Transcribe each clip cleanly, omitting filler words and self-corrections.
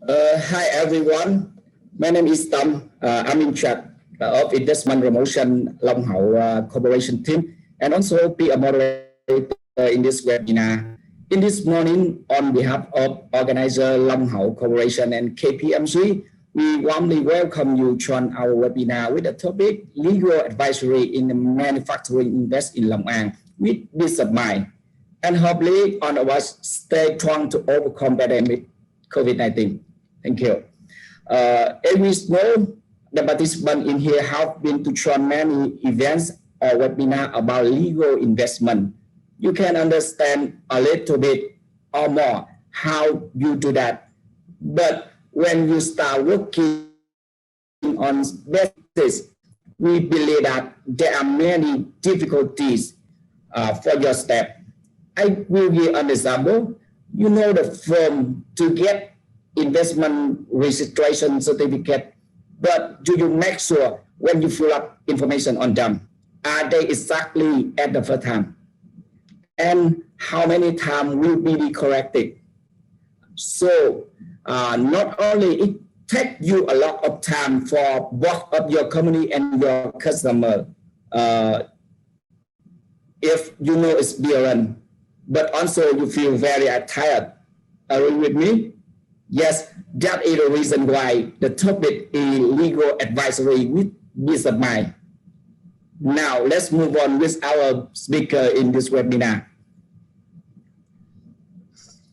Hi everyone. My name is Tom. I'm in charge of investment promotion Long Hậu Corporation team, and also be a moderator in this webinar. In this morning, on behalf of organizer Long Hậu Corporation and KPMG, we warmly welcome you to join our webinar with the topic Legal Advisory in the Manufacturing Invest in Long An with peace of mind. And hopefully all of us stay strong to overcome pandemic COVID-19. Thank you. As we know, the participants in here have been to join many events or webinar about legal investment. You can understand a little bit or more how you do that. But when you start working on basis, we believe that there are many difficulties for your step. I will give an example. You know the firm to get investment registration certificate, but do you make sure when you fill up information on them, are they exactly at the first time? And how many times will be corrected? So not only it takes you a lot of time for both of your company and your customer, if you know experience, but also you feel very tired. Agree with me? Yes, that is the reason why the topic is legal advisory with peace of mind. Now, let's move on with our speaker in this webinar.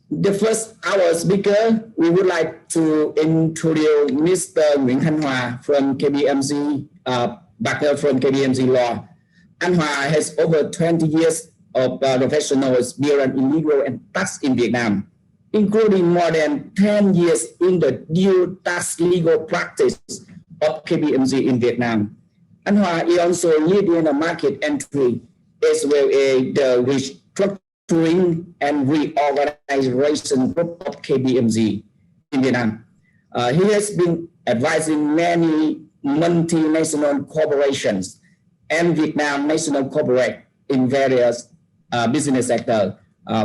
The first, our speaker, we would like to introduce Mr. Nguyễn Thanh Hòa from KPMG, partner from KPMG Law. Anh Hòa has over 20 years of professional experience in legal and tax in Vietnam, including more than 10 years in the dual tax legal practice of KPMG in Vietnam. Anh Hòa is also leading a market entry as well as the restructuring and reorganization group of KPMG in Vietnam. He has been advising many multinational corporations and Vietnam national corporate in various business sectors.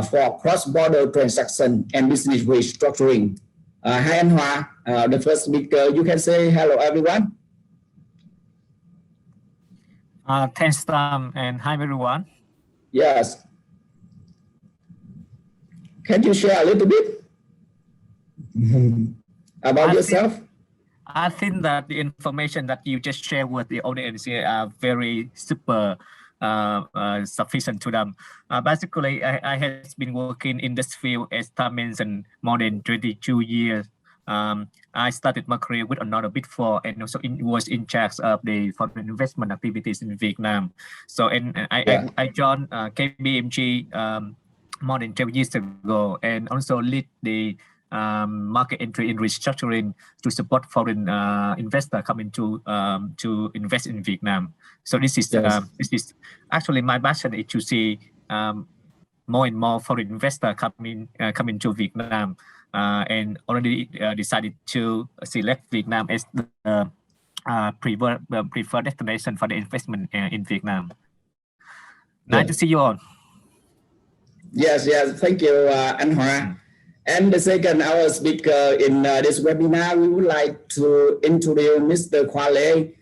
For cross-border transaction and business restructuring. Hi Anh Hòa, the first speaker, you can say hello everyone. Thanks Tom, and hi everyone. Yes. Can you share a little bit about yourself? I think that the information that you just shared with the audience here are very super sufficient to them. Basically, I have been working in this field, as Tom mentioned, more than 22 years. I started my career with another Big Four and also was in charge of the foreign investment activities in Vietnam. So I joined KPMG more than 12 years ago and also lead the market entry in restructuring to support foreign investor coming to invest in Vietnam. So this is actually my passion is to see more and more foreign investor coming to Vietnam, and already decided to select Vietnam as the preferred destination for the investment in Vietnam. Nice to see you all. Yes, thank you, Anh Hòa. And the second, our speaker in this webinar, we would like to introduce Mr. Khoa Lê,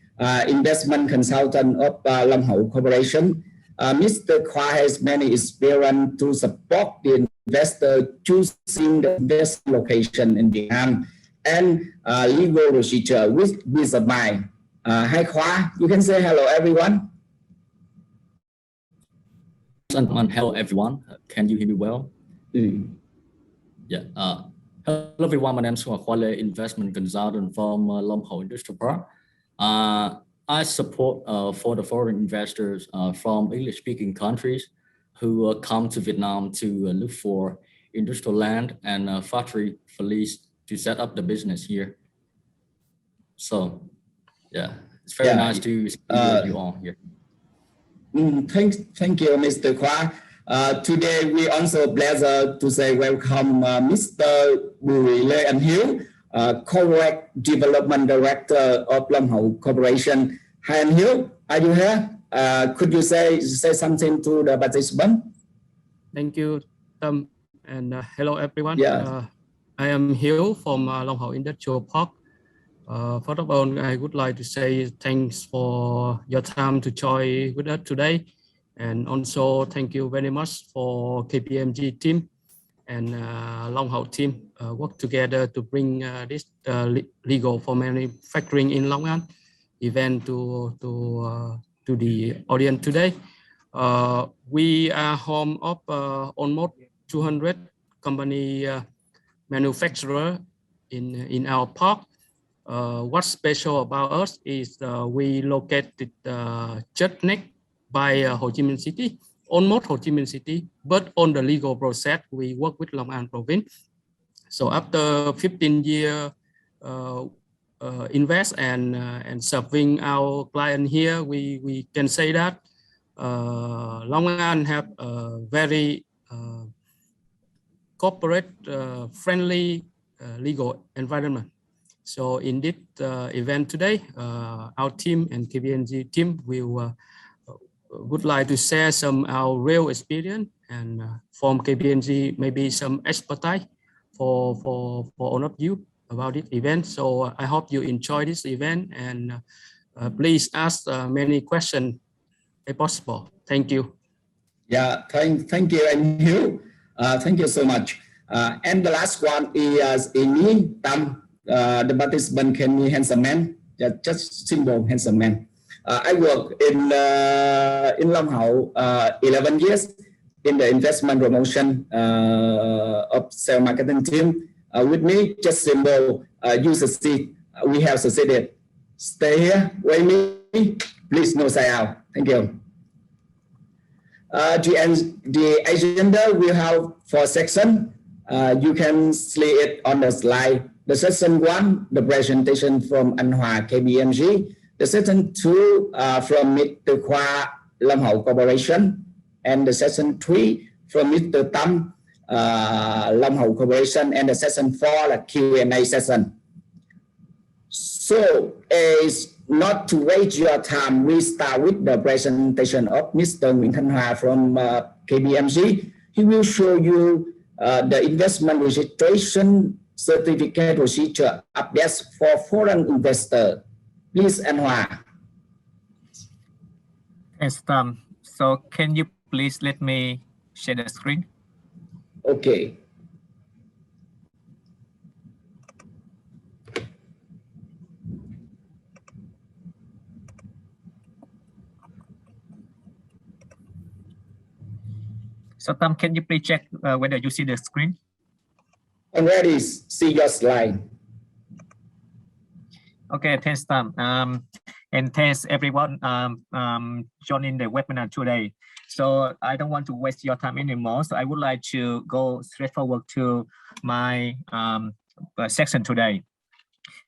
investment consultant of Long Hậu Corporation. Mr. Khoa has many experience to support the investor choosing the best location in Vietnam and legal procedure with peace of mind. Hi Khoa, you can say hello everyone. Hello everyone. Can you hear me well? Yeah. Hello everyone. My name is Khoa Lê, investment consultant from Long Hậu Industrial Park. I support for the foreign investors from English-speaking countries who come to Vietnam to look for industrial land and factory for lease to set up the business here. So, yeah, it's very nice to speak with you all here. Thank you, Mr. Khoa. Today, we also pleasure to say welcome Mr. Bùi Lê Anh Hiếu, Corporate Development Director of Long Hậu Corporation. Hi, Anh Hiếu, are you here? Could you say something to the participant? Thank you, Tom, and hello everyone. I am Hiếu from Long Hậu Industrial Park. First of all, I would like to say thanks for your time to join with us today. And also thank you very much for KPMG team and Long Hậu team work together to bring this legal for manufacturing in Long An event to the audience today. We are home of almost 200 company manufacturer in our park. What's special about us is we located just next by Ho Chi Minh City, almost Ho Chi Minh City, but on the legal process, we work with Long An province. So after 15 years invest and serving our client here, we can say that Long An have a very corporate friendly legal environment. So in this event today, our team and KPMG team would like to share some our real experience and from KPMG maybe some expertise for all of you about this event. So I hope you enjoy this event and please ask many questions if possible. Thank you. Yeah, thank you, and you. Thank you so much. And the last one is Amy Tam. The participant can be handsome man, just simple handsome man. I work in Long Hậu 11 years in the investment promotion of sales marketing team. With me, just simple. You succeed. We have succeeded. Stay here. Wait me. Please no say out. Thank you. The agenda will have 4 sections. You can see it on the slide. The section 1, the presentation from Anh Hòa KPMG. The section 2 from Mr. Khoa Long Hậu Corporation. And the section 3 from Mr. Tam Long Hậu Corporation. And the section 4 the Q&A session. So it's not to waste your time, we start with the presentation of Mr. Nguyễn Thanh Hòa from KPMG. He will show you the investment registration certificate procedure updates for foreign investor. Please, Anh Hòa. Thanks, Tom. So can you please let me share the screen? Okay. So Tom, can you please check whether you see the screen? Already see your slide. Okay, thanks, Tom. And thanks everyone joining the webinar today. So I don't want to waste your time anymore. So I would like to go straight forward to my section today.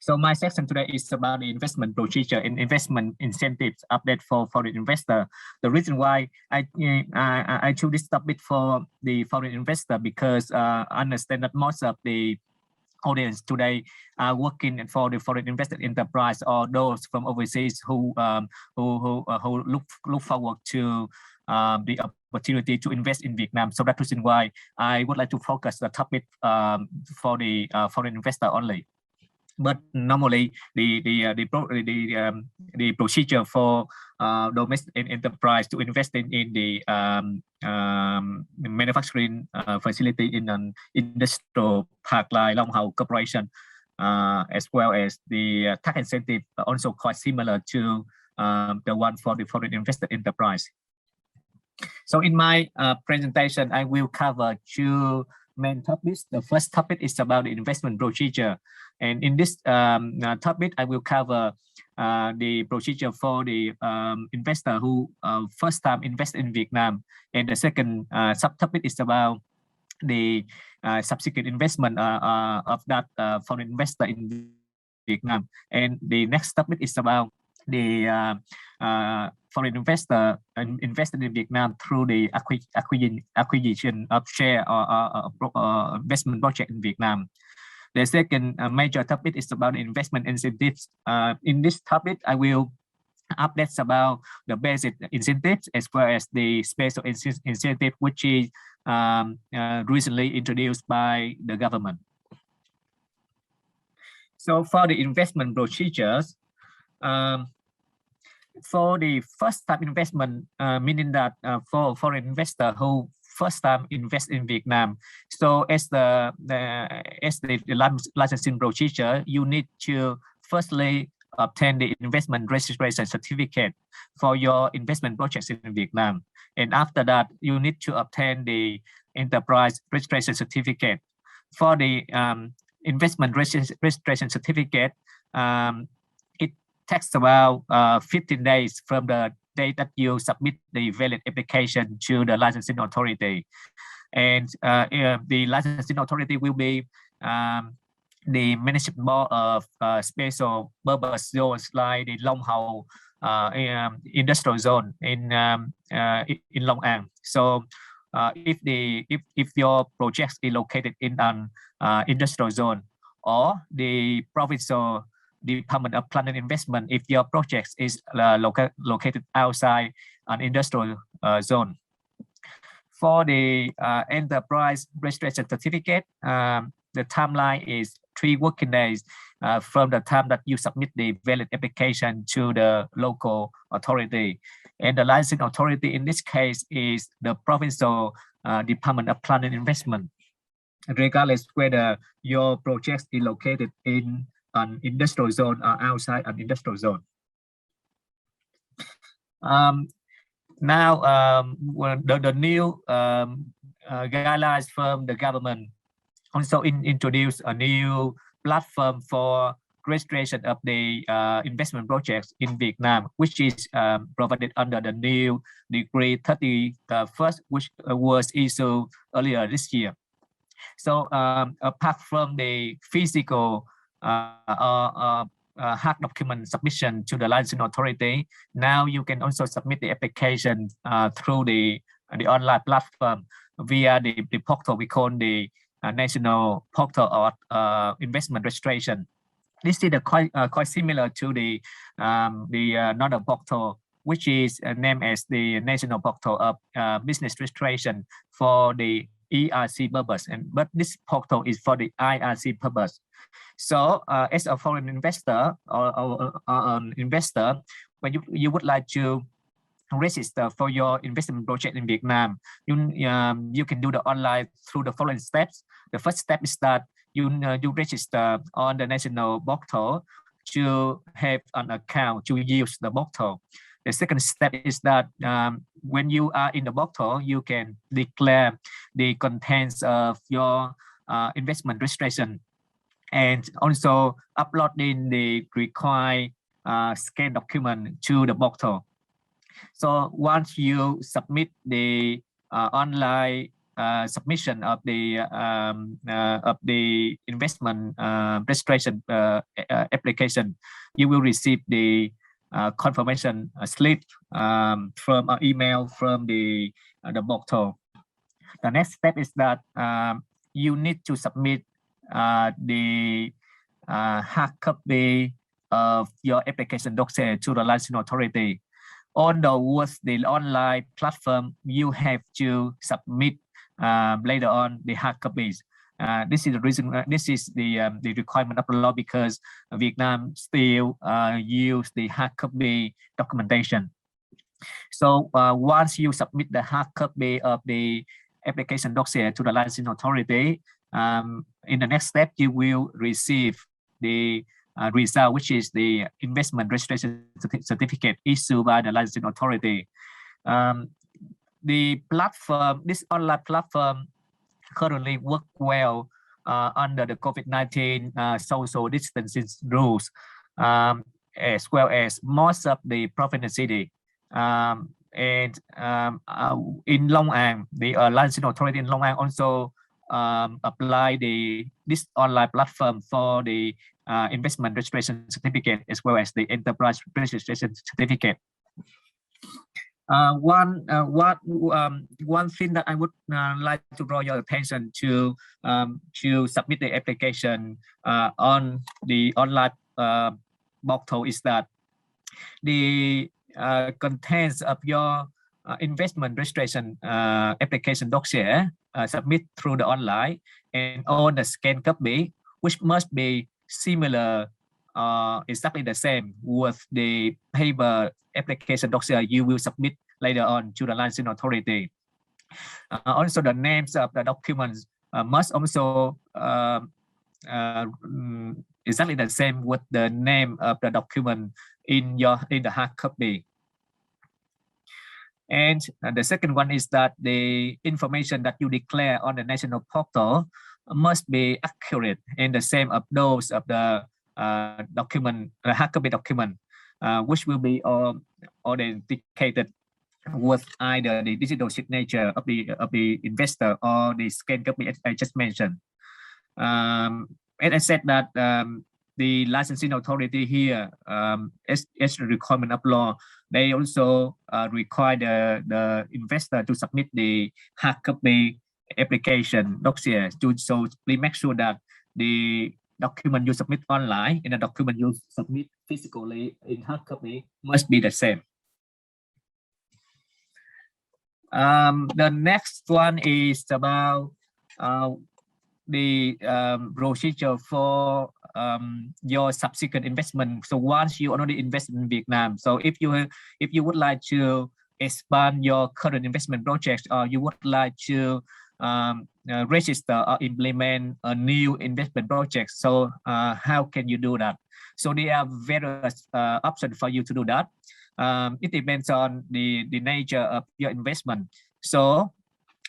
So my section today is about the investment procedure and investment incentives update for foreign investor. The reason why I chose this topic for the foreign investor because I understand that most of the audience today are working for the foreign investor enterprise or those from overseas who look forward to the opportunity to invest in Vietnam. So that's the reason why I would like to focus the topic for the foreign investor only. But normally the procedure for domestic enterprise to invest in the manufacturing facility in an industrial park like Long Hậu Corporation, as well as the tax incentive, also quite similar to the one for the foreign investor enterprise. So in my presentation, I will cover 2 main topics. The first topic is about the investment procedure. And in this topic, I will cover the procedure for the investor who first time invest in Vietnam. And the second subtopic is about the subsequent investment of that foreign investor in Vietnam. And the next topic is about the foreign investor invested in Vietnam through the acquisition of share or investment project in Vietnam. The second major topic is about investment incentives. In this topic, I will update about the basic incentives as well as the special incentive, which is recently introduced by the government. So for the investment procedures, for the first time investment, meaning that for foreign investor who first time invest in Vietnam, so as the licensing procedure, you need to firstly obtain the investment registration certificate for your investment projects in Vietnam, and after that you need to obtain the enterprise registration certificate. For the investment registration certificate, it takes about 15 days from the date that you submit the valid application to the licensing authority. And the licensing authority will be the management board of special purpose zones like the Long Hậu industrial zone in Long An. So if your project is located in an industrial zone, or the provincial Department of Planning and Investment if your project is located outside an industrial zone. For the enterprise registration certificate, the timeline is 3 working days from the time that you submit the valid application to the local authority. And the licensing authority in this case is the provincial Department of Planning and Investment, regardless whether your project is located in an industrial zone or outside an industrial zone. Now, the new guidelines from the government also introduced a new platform for registration of the investment projects in Vietnam, which is provided under the new Decree 31st, which was issued earlier this year. So apart from the physical hard document submission to the licensing authority, now you can also submit the application through the online platform via the portal we call the National Portal of Investment Registration. This is quite similar to the another portal, which is named as the National Portal of Business Registration for the ERC purpose, but this portal is for the IRC purpose. So as a foreign investor or an investor, when you would like to register for your investment project in Vietnam, you can do the online through the following steps. The first step is that you register on the national portal to have an account to use the portal. The second step is that when you are in the portal, you can declare the contents of your investment registration and also uploading the required scan document to the portal. So once you submit the online submission of the investment registration application, you will receive the confirmation slip from an email from the portal. The next step is that you need to submit the hard copy of your application dossier to the licensing authority. Although with the online platform, you have to submit later on the hard copies. This is the reason. This is the requirement of the law because Vietnam still use the hard copy documentation. So once you submit the hard copy of the application dossier to the licensing authority, in the next step you will receive the result, which is the investment registration certificate issued by the licensing authority. The platform, this online platform, currently work well under the COVID-19 social distancing rules, as well as most of the province and city. In Long An, the licensing authority in Long An also apply this online platform for the investment registration certificate as well as the enterprise registration certificate. One thing that I would like to draw your attention to submit the application on the online portal is that the contents of your investment registration application dossier submit through the online and all the scan copy, which must be similar exactly the same with the paper application dossier you will submit later on to the licensing authority. Also, the names of the documents must also exactly the same with the name of the document in the hard copy. And the second one is that the information that you declare on the national portal must be accurate and the same of those of the document, hard copy document, which will be authenticated with either the digital signature of the investor or the scanned copy as I just mentioned. And I said that the licensing authority here, as the requirement of law, they also require the investor to submit the hard copy application dossier. So please make sure that the document you submit online and the document you submit physically in hard copy must be the same. The next one is about the procedure for your subsequent investment. So once you already invest in Vietnam, so if you would like to expand your current investment projects, or you would like to register or implement a new investment project, so how can you do that? So there are various options for you to do that. It depends on the nature of your investment. So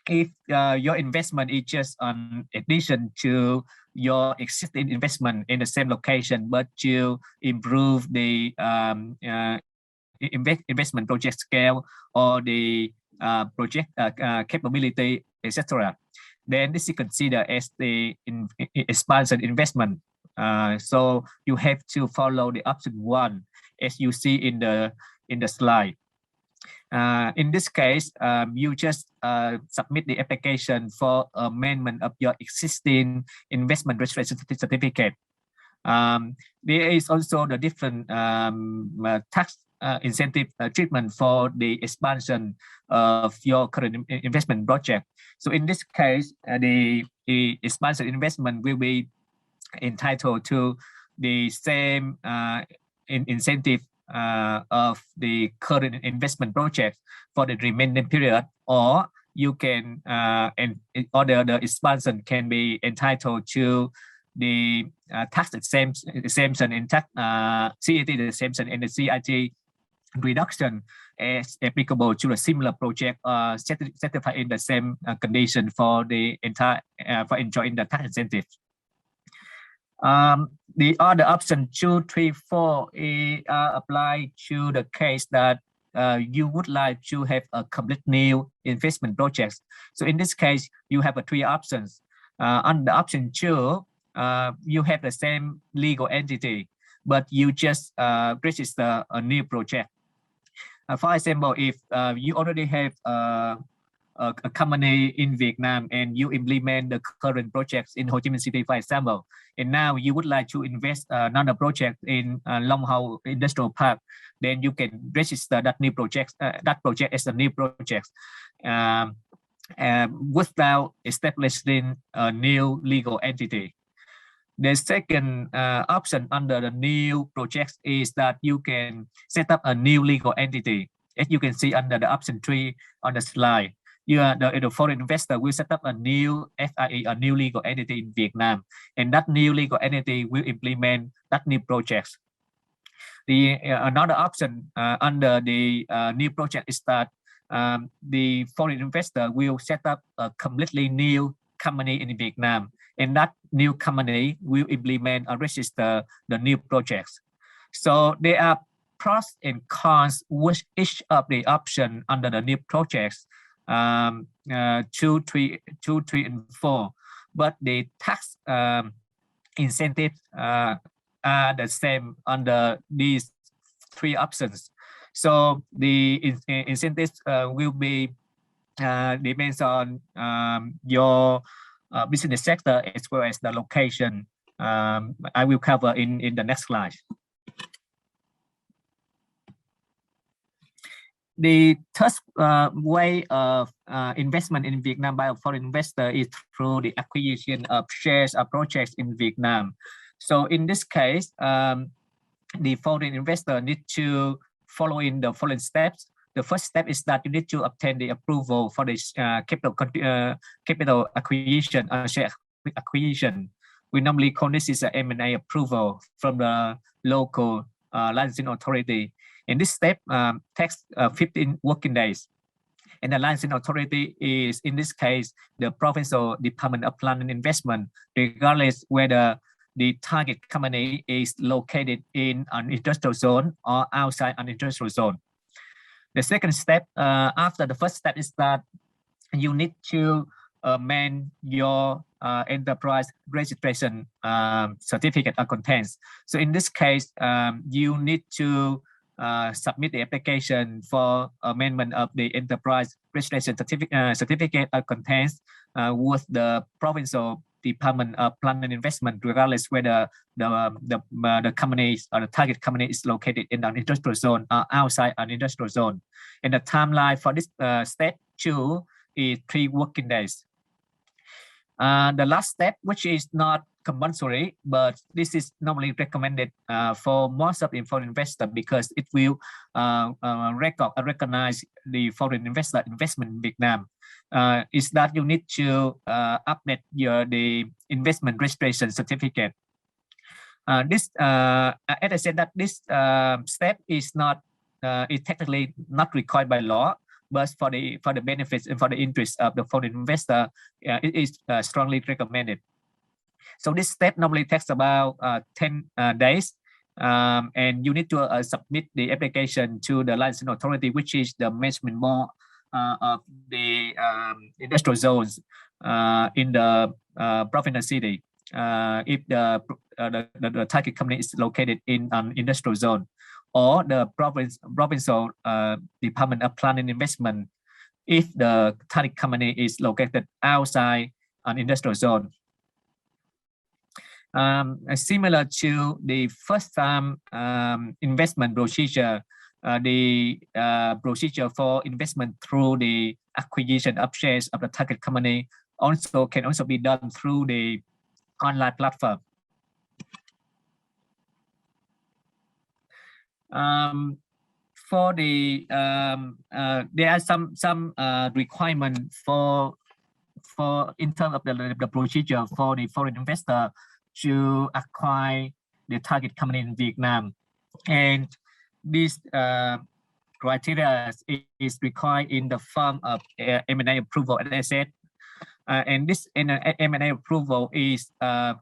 if your investment is just an addition to your existing investment in the same location, but to improve the investment project scale or the project capability, etc., then this is considered as the expansion investment. So you have to follow the option 1 as you see in the slide. In this case, you just submit the application for amendment of your existing investment registration certificate. There is also the different tax incentive treatment for the expansion of your current investment project. So in this case, the expansion investment will be entitled to the same incentive of the current investment project for the remaining period, or you can the expansion can be entitled to the tax exemption in tax CET exemption and the CIT reduction as applicable to a similar project certified in the same condition for the entire for enjoying the tax incentive. The other option 2, 3, 4 apply to the case that you would like to have a complete new investment project. So in this case, you have 3 options. Under option 2, you have the same legal entity, but you just register a new project. For example, if you already have a company in Vietnam and you implement the current projects in Ho Chi Minh City, for example, and now you would like to invest another project in Long Hau Industrial Park, then you can register that new project, as a new project without establishing a new legal entity. The second option under the new projects is that you can set up a new legal entity. As you can see under the option 3 on the slide, the foreign investor will set up a new FIE, a new legal entity in Vietnam, and that new legal entity will implement that new project. Another option under the new project is that the foreign investor will set up a completely new company in Vietnam, and that new company will implement or register the new projects. So there are pros and cons with each of the option under the new projects, 2, 3, and 4, but the tax incentives are the same under these 3 options. So the incentives will be depends on your business sector as well as the location. I will cover in the next slide. The third way of investment in Vietnam by a foreign investor is through the acquisition of shares or projects in Vietnam. So in this case, the foreign investor need to follow in the following steps. The first step is that you need to obtain the approval for the capital acquisition, share acquisition. We normally call this is an M&A approval from the local licensing authority. And this step takes 15 working days. And the licensing authority is, in this case, the provincial Department of Plan and Investment, regardless whether the target company is located in an industrial zone or outside an industrial zone. The second step, after the first step, is that you need to amend your enterprise registration certificate of contents. So in this case, you need to submit the application for amendment of the enterprise registration certificate of contents with the provincial Department of Plan and Investment, regardless whether the company or the target company is located in an industrial zone or outside an industrial zone. And the timeline for this step 2 is 3 working days. The last step, which is not compulsory, but this is normally recommended for most of the foreign investor because it will recognize the foreign investor investment in Vietnam, is that you need to update the investment registration certificate. As I said, that this step is not is technically not required by law, but for the benefits and for the interest of the foreign investor, it is strongly recommended. So this step normally takes about 10 days, and you need to submit the application to the licensing authority, which is the management board of the industrial zones in the provincial city. If the target company is located in an industrial zone, or the provincial Department of Plan and Investment if the target company is located outside an industrial zone. Similar to the first time investment procedure, the procedure for investment through the acquisition of shares of the target company can also be done through the online platform. For the there are some requirement for in terms of the procedure for the foreign investor to acquire the target company in Vietnam, and this criteria is required in the form of M&A approval, as I said, and this M&A approval is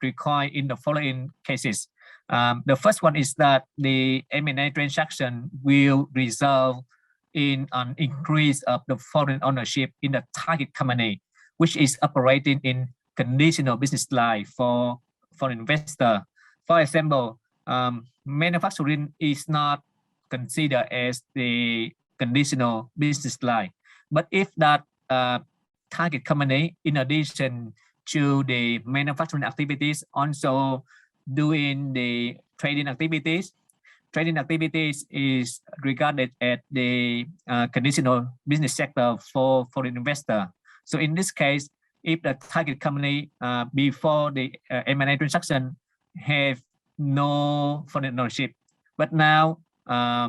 required in the following cases. The first one is that the M&A transaction will result in an increase of the foreign ownership in the target company, which is operating in conditional business line for investor. For example, manufacturing is not considered as the conditional business line, but if that target company, in addition to the manufacturing activities, also doing the trading activities is regarded as the conditional business sector for foreign investor. So in this case, if the target company before the M&A transaction have no foreign ownership, but now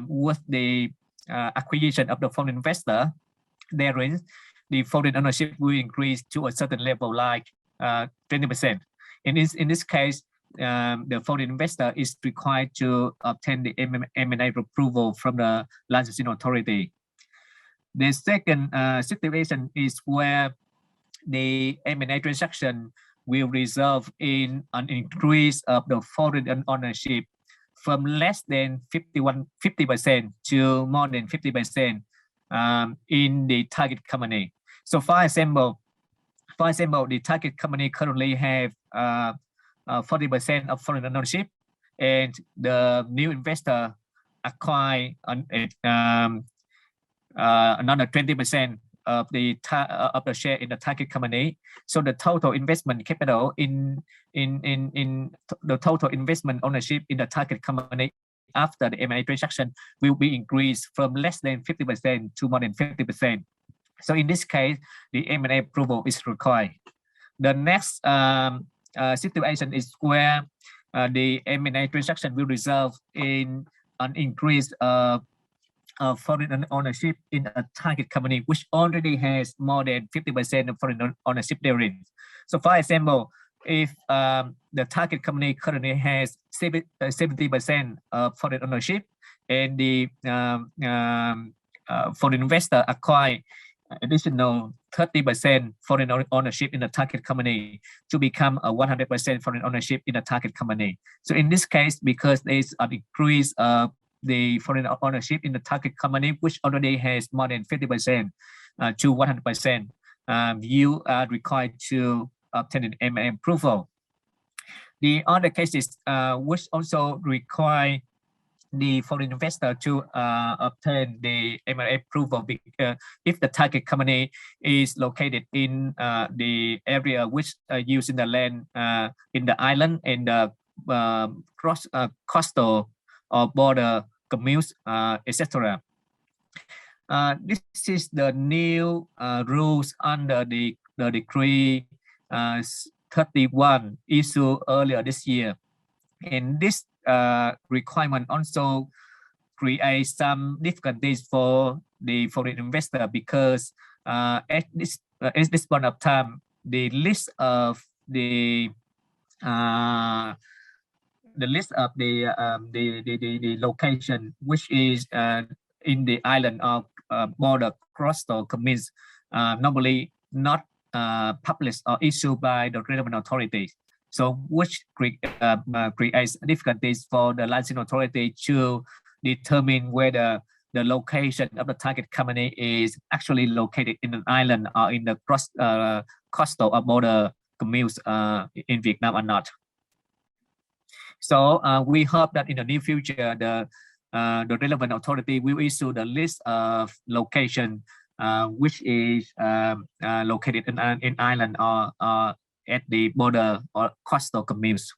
with the acquisition of the foreign investor, therein the foreign ownership will increase to a certain level, like 20%. In this case, the foreign investor is required to obtain the M&A approval from the licensing authority. The second situation is where the M&A transaction will result in an increase of the foreign ownership from less than 50% to more than 50% in the target company. So for example, the target company currently have 40% of foreign ownership, and the new investor acquire another 20% of the share in the target company. So the total investment capital in the total investment ownership in the target company after the M&A transaction will be increased from less than 50% to more than 50%. So in this case, the M&A approval is required. The next situation is where the M&A transaction will result in an increase of foreign ownership in a target company, which already has more than 50% of foreign ownership therein. So, for example, if the target company currently has 70% of foreign ownership, and the foreign investor acquire additional 30% foreign ownership in the target company to become a 100% foreign ownership in the target company. So in this case, because there is an increase of the foreign ownership in the target company, which already has more than 50% to 100%, you are required to obtain an M&A approval. The other cases which also require the foreign investor to obtain the M&A approval if the target company is located in the area which using the land in the island and the coastal or border communes, etc. This is the new rules under the decree 31 issued earlier this year, and this requirement also creates some difficulties for the foreign investor, because at this point of time, the list of the location which is in the island of border coastal communes normally not published or issued by the relevant authorities. So which creates difficulties for the licensing authority to determine whether the location of the target company is actually located in an island or in the coastal or border communes in Vietnam or not. So we hope that in the near future, the relevant authority will issue the list of location which is located in island or at the border or coastal communes.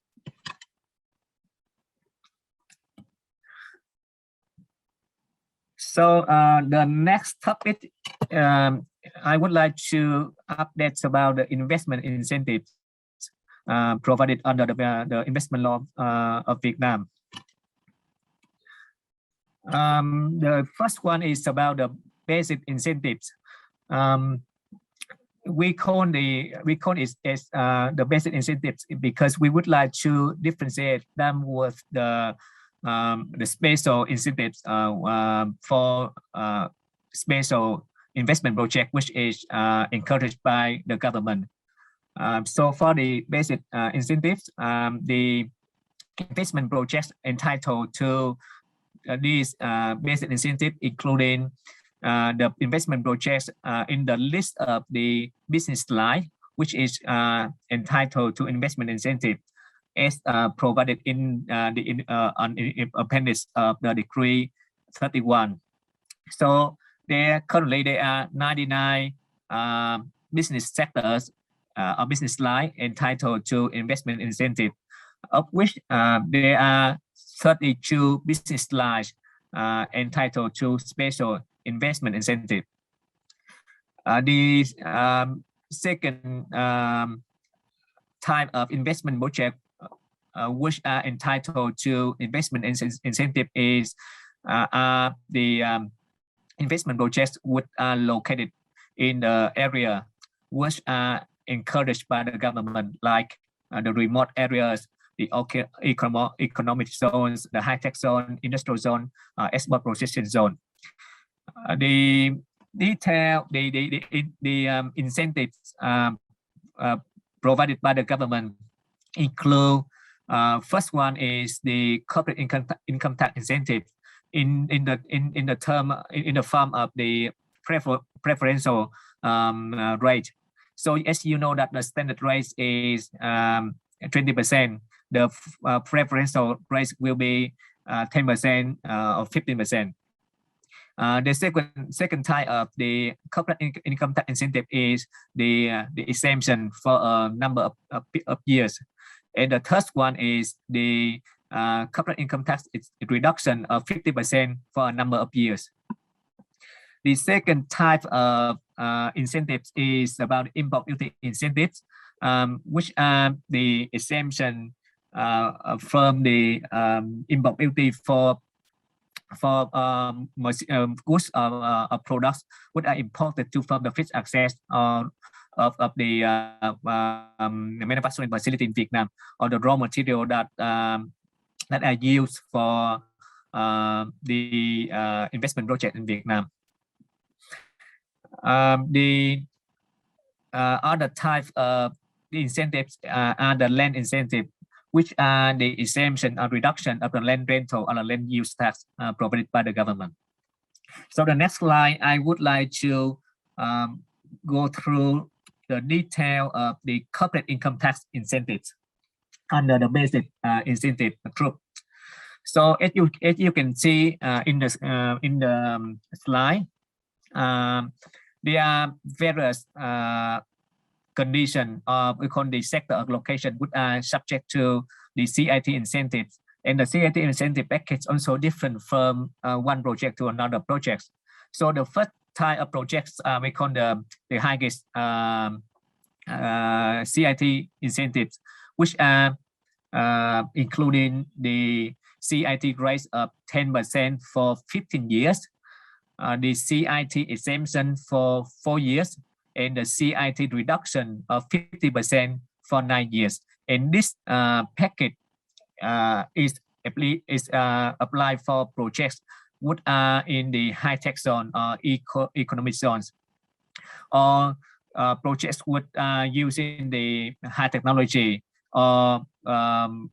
So the next topic, I would like to update about the investment incentives provided under the investment law of Vietnam. The first one is about the basic incentives. We call it as the basic incentives because we would like to differentiate them with the special incentives for special investment project, which is encouraged by the government. So for the basic incentives, the investment projects entitled to these basic incentives, including the investment projects in the list of the business line, which is entitled to investment incentive, as provided in the appendix of the decree 31. So currently there are 99 business sectors or business line entitled to investment incentive, of which there are 32 business lines entitled to special investment incentive. The second type of investment project which are entitled to investment incentive is the investment projects which are located in the area which are encouraged by the government, like the remote areas, the economic zones, the high-tech zone, industrial zone, export processing zone. The incentives provided by the government include first one is the corporate income tax incentive in the form of the preferential rate. So as you know that the standard rate is 20%, the preferential rate will be 10% or 15%. The second type of the corporate income tax incentive is the exemption for a number of years. And the third one is the corporate income tax reduction of 50% for a number of years. The second type of incentives is about import duty incentives, which are the exemption from the import duty for goods or products which are imported to from the free access of the manufacturing facility in Vietnam, or the raw material that that are used for the investment project in Vietnam. The other type of the incentives are the land incentive, which are the exemption or reduction of the land rental or the land use tax provided by the government. So the next slide, I would like to go through the detail of the corporate income tax incentives under the basic incentive group. So as you can see in the slide, there are various conditions of the sector of location which are subject to the CIT incentives, and the CIT incentive package also different from one project to another project. So the first type of projects we call the highest CIT incentives, which are including the CIT raise of 10% for 15 years, the CIT exemption for 4 years, and the CIT reduction of 50% for 9 years. And this package is applied for projects which are in the high-tech zone or economic zones, or projects which are using the high technology or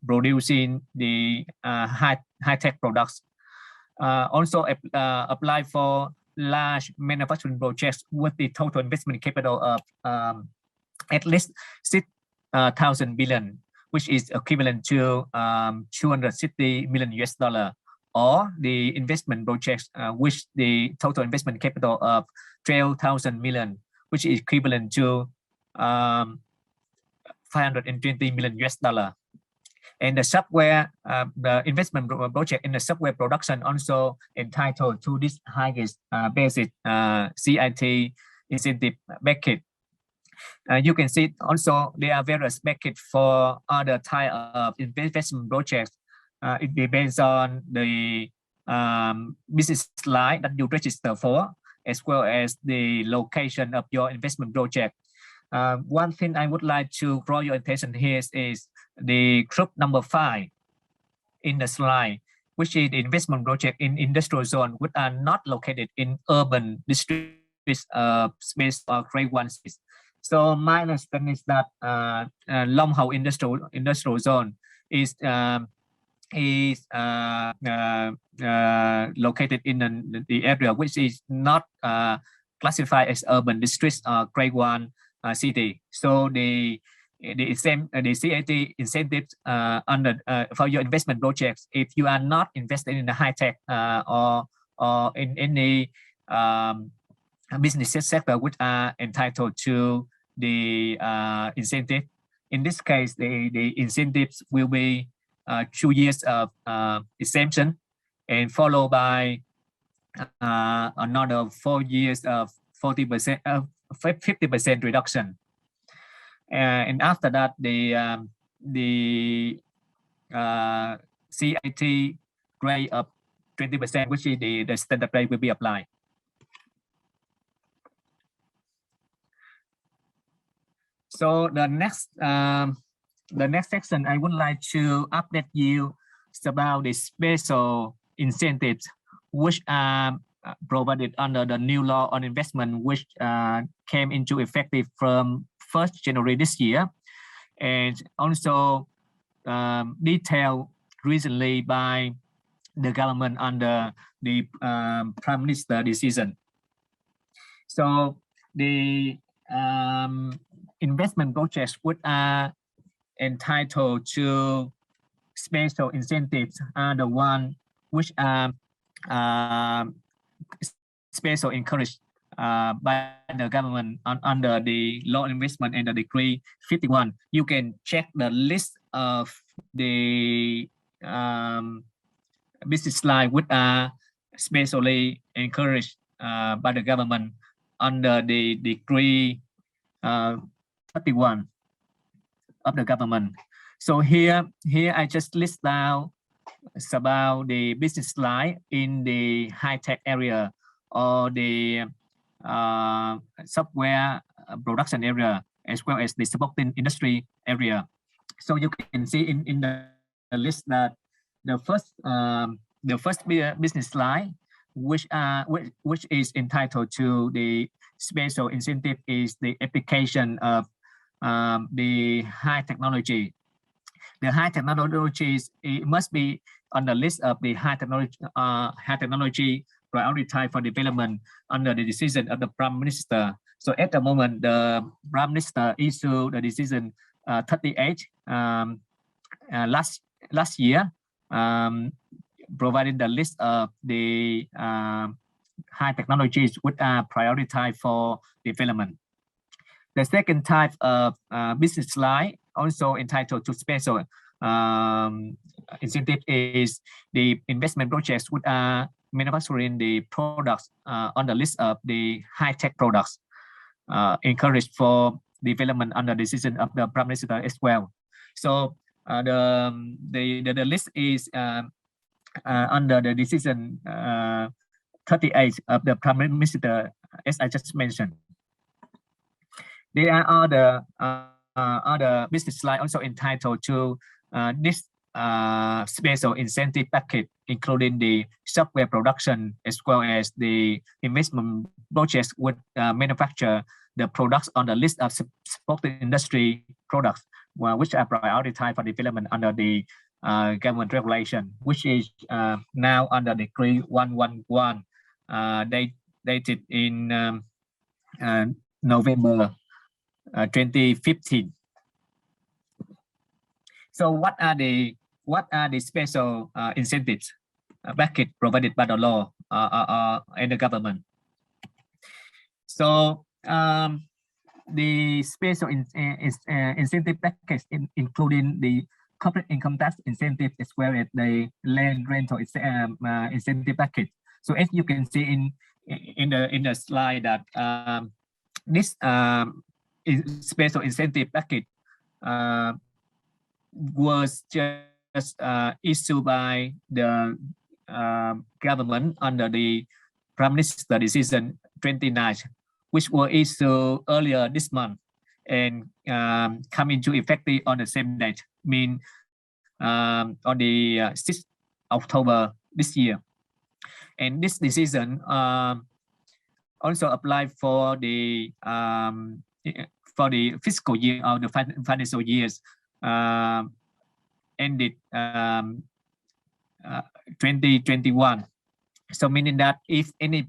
producing the high-tech products. Also apply for large manufacturing projects with the total investment capital of at least 6,000 billion, which is equivalent to 260 million US dollar, or the investment projects which the total investment capital of 12,000 million, which is equivalent to 520 million US dollar. And the software, the investment project in the software production also entitled to this highest basic CIT incentive package. You can see also there are various packages for other type of investment projects. It depends on the business line that you register for, as well as the location of your investment project. One thing I would like to draw your attention here is the group number 5 in the slide, which is the investment project in industrial zone which are not located in urban districts space or grade 1 space. So my understanding is that Long Hậu industrial zone is located in the area which is not classified as urban districts or grade 1 city. So the CIT incentives under for your investment projects, if you are not invested in the high tech or in any business sector which are entitled to the incentive. In this case, the incentives will be 2 years of exemption, and followed by another 4 years of 40% 50% reduction. And after that, the CIT rate of 20%, which is the standard rate, will be applied. So the next section, I would like to update you about the special incentives which are provided under the new law on investment, which came into effective from 1st January this year, and also detailed recently by the government under the Prime Minister decision. So the investment projects which are entitled to special incentives are the one which are special encouraged by the government under the law on investment and the decree 51. You can check the list of the business line which are specially encouraged by the government under the decree 31 of the government. So here I just list down about the business line in the high-tech area or the software production area, as well as the supporting industry area. So you can see in the list that the first business line, which is entitled to the special incentive, is the application of the high technology. The high technologies, it must be on the list of the high technology prioritized for development under the decision of the Prime Minister. So at the moment, the Prime Minister issued the decision 38 last year, providing the list of the high technologies which are prioritized for development. The second type of business line, also entitled to special incentive, is the investment projects which are manufacturing the products on the list of the high-tech products, encouraged for development under decision of the Prime Minister as well. So the list is under the decision 38 of the Prime Minister, as I just mentioned. There are other business line also entitled to this special incentive package, including the software production as well as the investment projects which manufacture the products on the list of supporting industry products, which are prioritized for development under the government regulation, which is now under Decree 111, dated in November 2015. So what are the special incentives package provided by the law and the government? So the special incentive package including the corporate income tax incentive as well as the land rental incentive package. So as you can see in the slide that this special incentive package was just issued by the government under the Prime Minister Decision 29, which were issued earlier this month and come into effect on the same date, mean on the 6th October this year. And this decision also applied for the fiscal year or the financial years ended 2021. So meaning that if any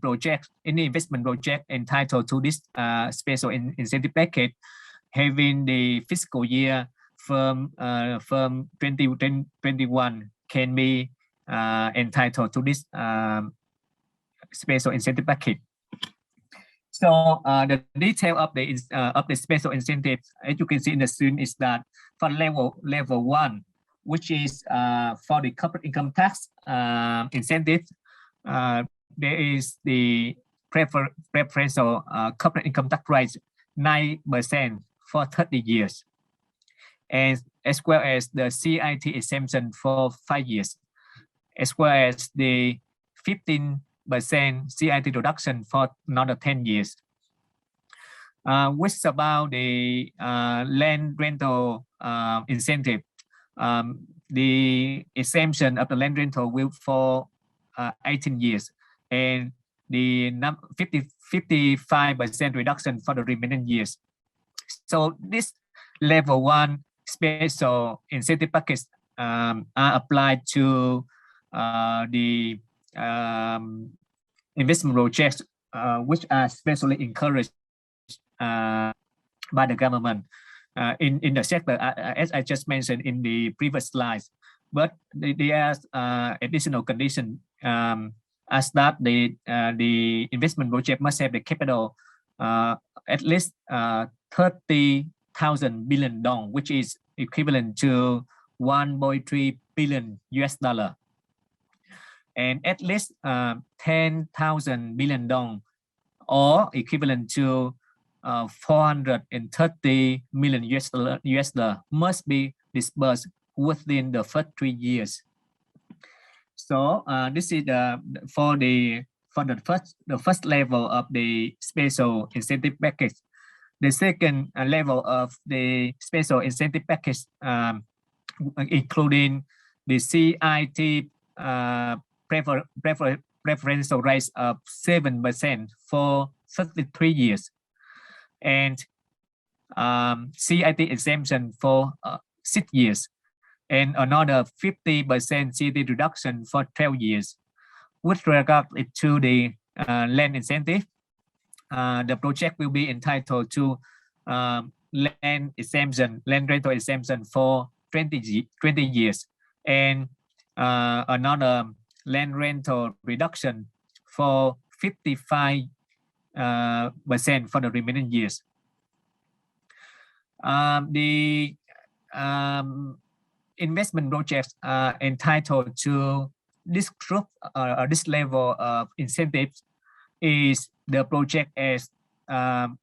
investment project entitled to this special incentive package having the fiscal year from 2021 can be entitled to this special incentive package. So the detail of the special incentives, as you can see in the screen, is that for level 1, which is for the corporate income tax incentive, there is the preferential corporate income tax rate 9% for 30 years, and as well as the CIT exemption for 5 years, as well as the 15% CIT reduction for another 10 years. Which is about the land rental incentive. The exemption of the land rental will for 18 years, and the 55% reduction for the remaining years. So this level 1 special incentive package are applied to the investment projects which are specially encouraged by the government in the sector, as I just mentioned in the previous slides. But there are additional conditions as that the investment project must have the capital at least 30,000 billion dong, which is equivalent to 1.3 billion US dollar, and at least 10,000 billion dong, or equivalent to 430 million US dollar must be disbursed within the first 3 years. So this is for the first level of the special incentive package. The second level of the special incentive package, including the CIT preferential rates of 7% for 33 years, and CIT exemption for 6 years, and another 50% CIT reduction for 12 years. With regard to the land incentive, the project will be entitled to land rental exemption for 20 years, and another land rental reduction for 55% for the remaining years. The investment projects are entitled to this group or this level of incentives is the project as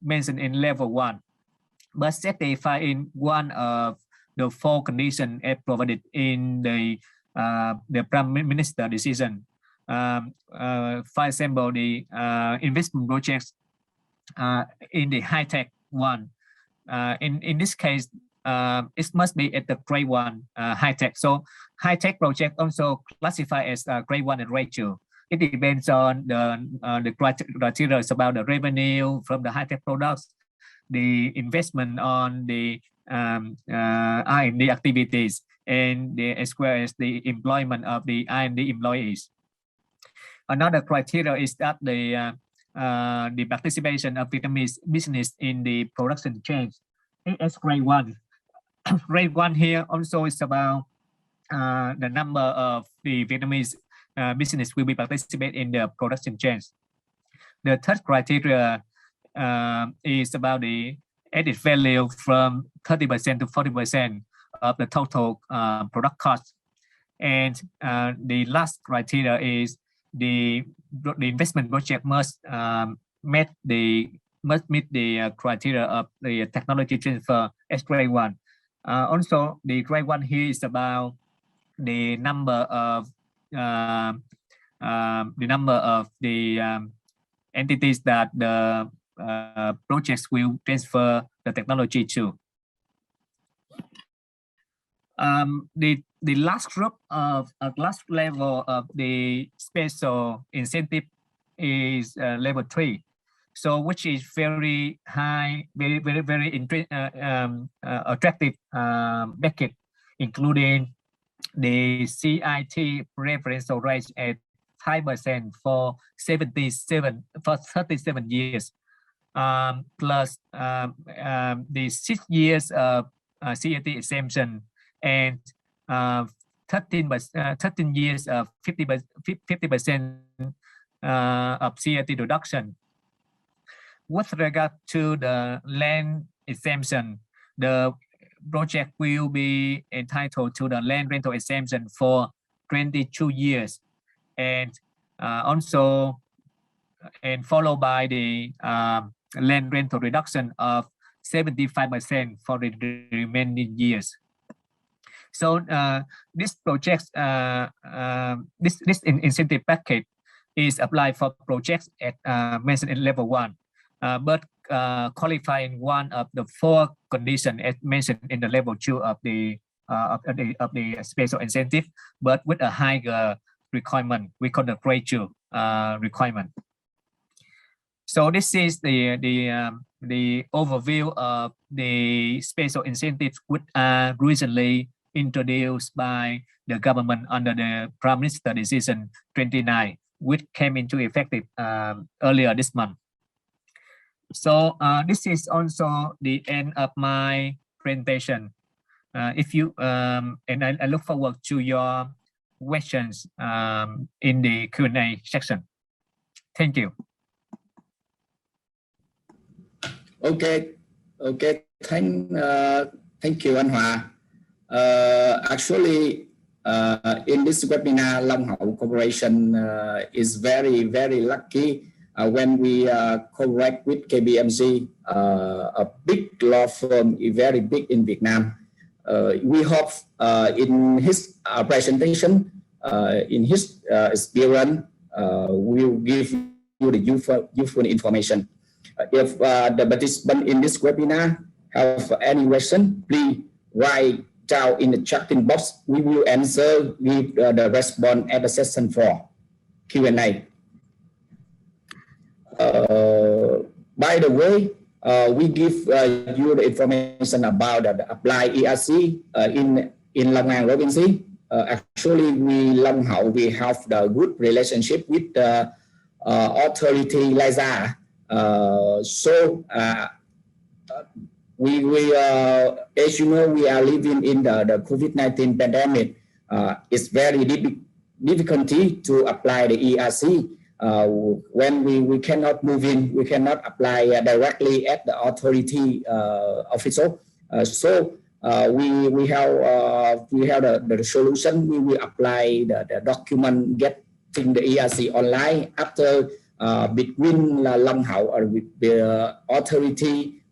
mentioned in level 1, but satisfied in one of the 4 conditions as provided in the Prime Minister decision. For example, the investment projects in the high-tech one. In this case, it must be at the grade 1 high-tech. So high-tech project also classified as grade 1 and grade 2. It depends on the criteria about the revenue from the high-tech products, the investment on the R&D activities, and as well as the employment of the R&D employees. Another criteria is that the participation of Vietnamese business in the production chain as grade 1. Grade 1 here also is about the number of the Vietnamese business will be participate in the production chain. The third criteria is about the added value from 30% to 40% of the total product cost. And the last criteria is the investment project must meet the criteria of the technology transfer as grade 1. Also, the grade 1 here is about the number of the entities that the projects will transfer the technology to. The last group of last level of the special incentive is level 3, so which is very high, very attractive bucket, including the CIT preferential rate at 5% for 37 years, plus the 6 years of CIT exemption and 13 years of 50% of CIT reduction. With regard to the land exemption, the project will be entitled to the land rental exemption for 22 years, and also followed by the land rental reduction of 75% for the remaining years. So this project, this incentive package is applied for projects at mentioned in level 1, but qualifying one of the 4 conditions as mentioned in the level 2 of the special incentive, but with a higher requirement. We call the grade 2 requirement. So this is the overview of the special incentives which are recently introduced by the government under the Prime Minister Decision 29, which came into effect earlier this month. So this is also the end of my presentation. If you and I look forward to your questions in the Q&A section. Thank you. Okay. Thank you, Anh Hòa. Actually, in this webinar, Long Hậu Corporation is very, very lucky when we cooperate with KPMG, a big law firm, very big in Vietnam. we hope in his presentation, in his experience, will give you the useful information. If the participant in this webinar have any question, please write down in the chatting box. We will answer with the response at the session 4 Q&A. By the way, we give you the information about the apply ERC in Long An province. Actually, Long Hậu, we have the good relationship with the authority LHC. So as you know, we are living in the COVID-19 pandemic. It's very difficult to apply the ERC. When we cannot move in, we cannot apply directly at the authority official. So we have the solution. We will apply the document getting the ERC online after between Long Hậu or with the authority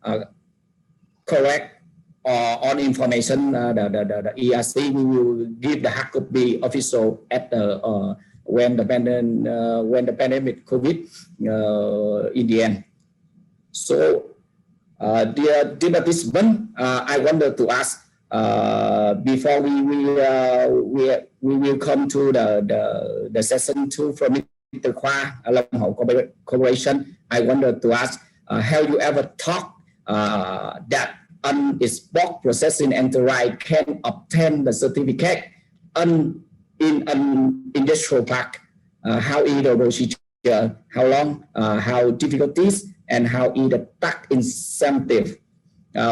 correct on information the ERC. We will give the hard copy official at the when the pandemic COVID in the end. So dear participant, I wanted to ask before we will come to the session 2 from Mr. Khoa, Long Hậu Corporation. I wanted to ask, have you ever thought that an export processing enterprise can obtain the certificate in an industrial park? How is the procedure? How long? How difficulties? And how is the tax incentive?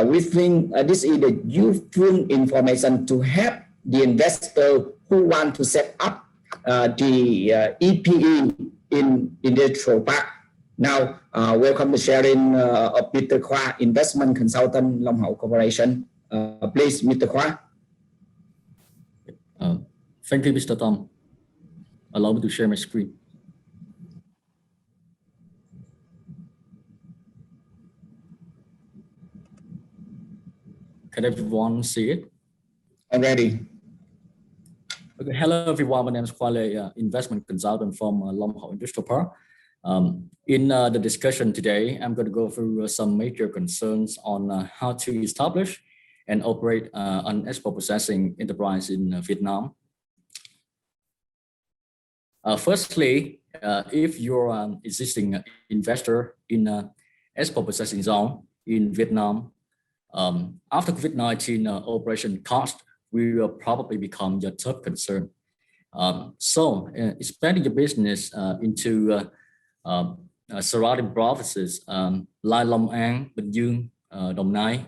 We think this is the useful information to help the investor who want to set up the EPE in industrial park. Now, welcome the sharing of Mr. Khoa, investment consultant, Long Hậu Corporation. Please, Mr. Khoa. Thank you, Mr. Tom. Allow me to share my screen. Can everyone see it? I'm ready. Okay. Hello, everyone. My name is Khoa, investment consultant from Long Hậu Industrial Park. In the discussion today, I'm going to go through some major concerns on how to establish and operate an export processing enterprise in Vietnam. Firstly, if you're an existing investor in export processing zone in Vietnam, after COVID-19 operation cost will probably become your top concern. So expanding your business into surrounding provinces like Long An, Bình Dương, Đồng Nai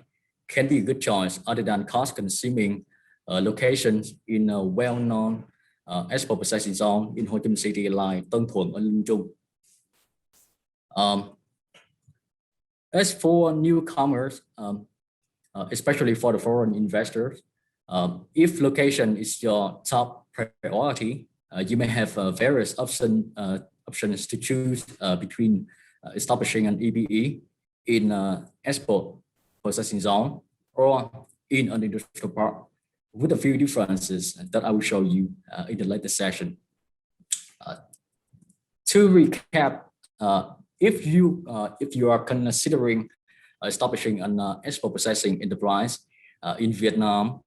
can be a good choice other than cost-consuming locations in a well-known export processing zone in Ho Chi Minh City like Tân Thuận and Linh Trung. As for newcomers, especially for the foreign investors, if location is your top priority, you may have various options to choose between establishing an EPE in export processing zone or in an industrial park, with a few differences that I will show you in the later session. To recap, if you are considering establishing an export processing enterprise in Vietnam,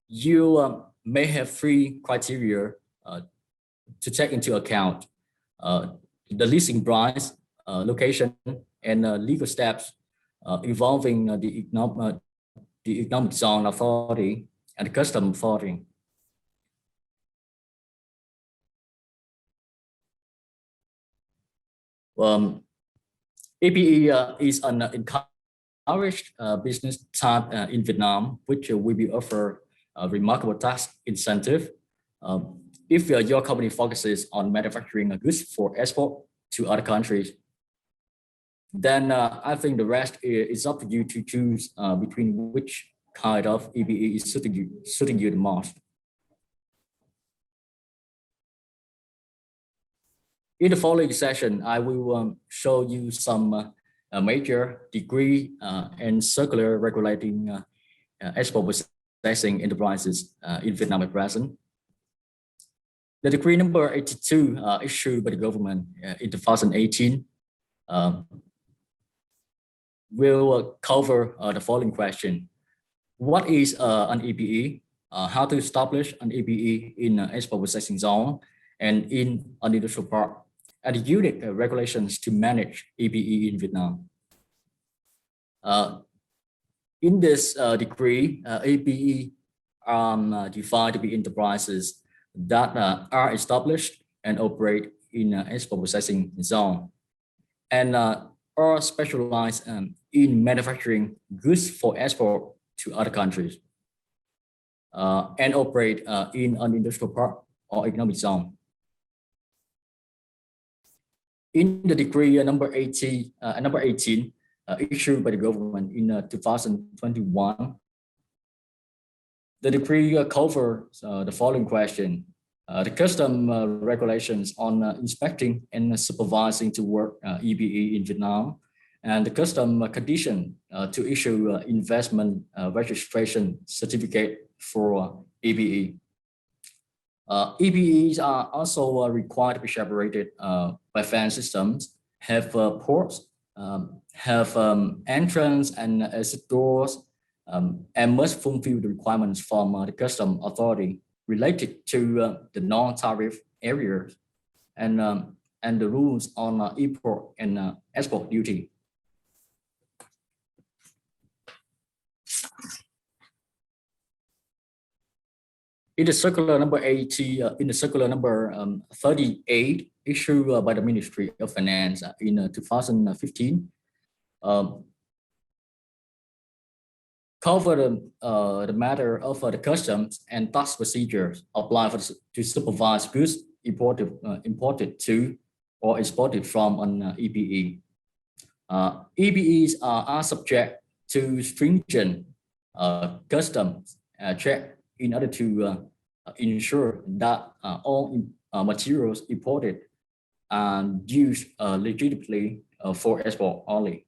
you may have 3 criteria to take into account: the leasing price, location, and legal steps involving the economic zone authority and the custom authority. EPE is an encouraged business type in Vietnam, which will be offer a remarkable tax incentive. If your company focuses on manufacturing goods for export to other countries, then I think the rest is up to you to choose between which kind of EPE is suiting you the most. In the following session, I will show you some major degree and circular regulating export processing enterprises in Vietnam at present. The decree number 82 issued by the government in 2018 will cover the following question. What is an EBE? How to establish an EBE in export processing zone and in an industrial park, and the unique regulations to manage EBE in Vietnam. In this decree, EBE are defined to be enterprises that are established and operate in export processing zone and are specialized in manufacturing goods for export to other countries and operate in an industrial park or economic zone. In the decree number 18 issued by the government in 2021, the decree covers the following question. The custom regulations on inspecting and supervising to work EBE in Vietnam, and the custom condition to issue investment registration certificate for EBE. EBEs are also required to be separated by fan systems, have ports, have entrance and exit doors, and must fulfill the requirements from the custom authority related to the non-tariff areas and the rules on import and export duty. In the circular number 38 issued by the Ministry of Finance in 2015, cover the matter of the customs and tax procedures applied to supervise goods imported to or exported from an EBE. EBEs are subject to stringent customs check in order to ensure that all materials imported and used legitimately for export only.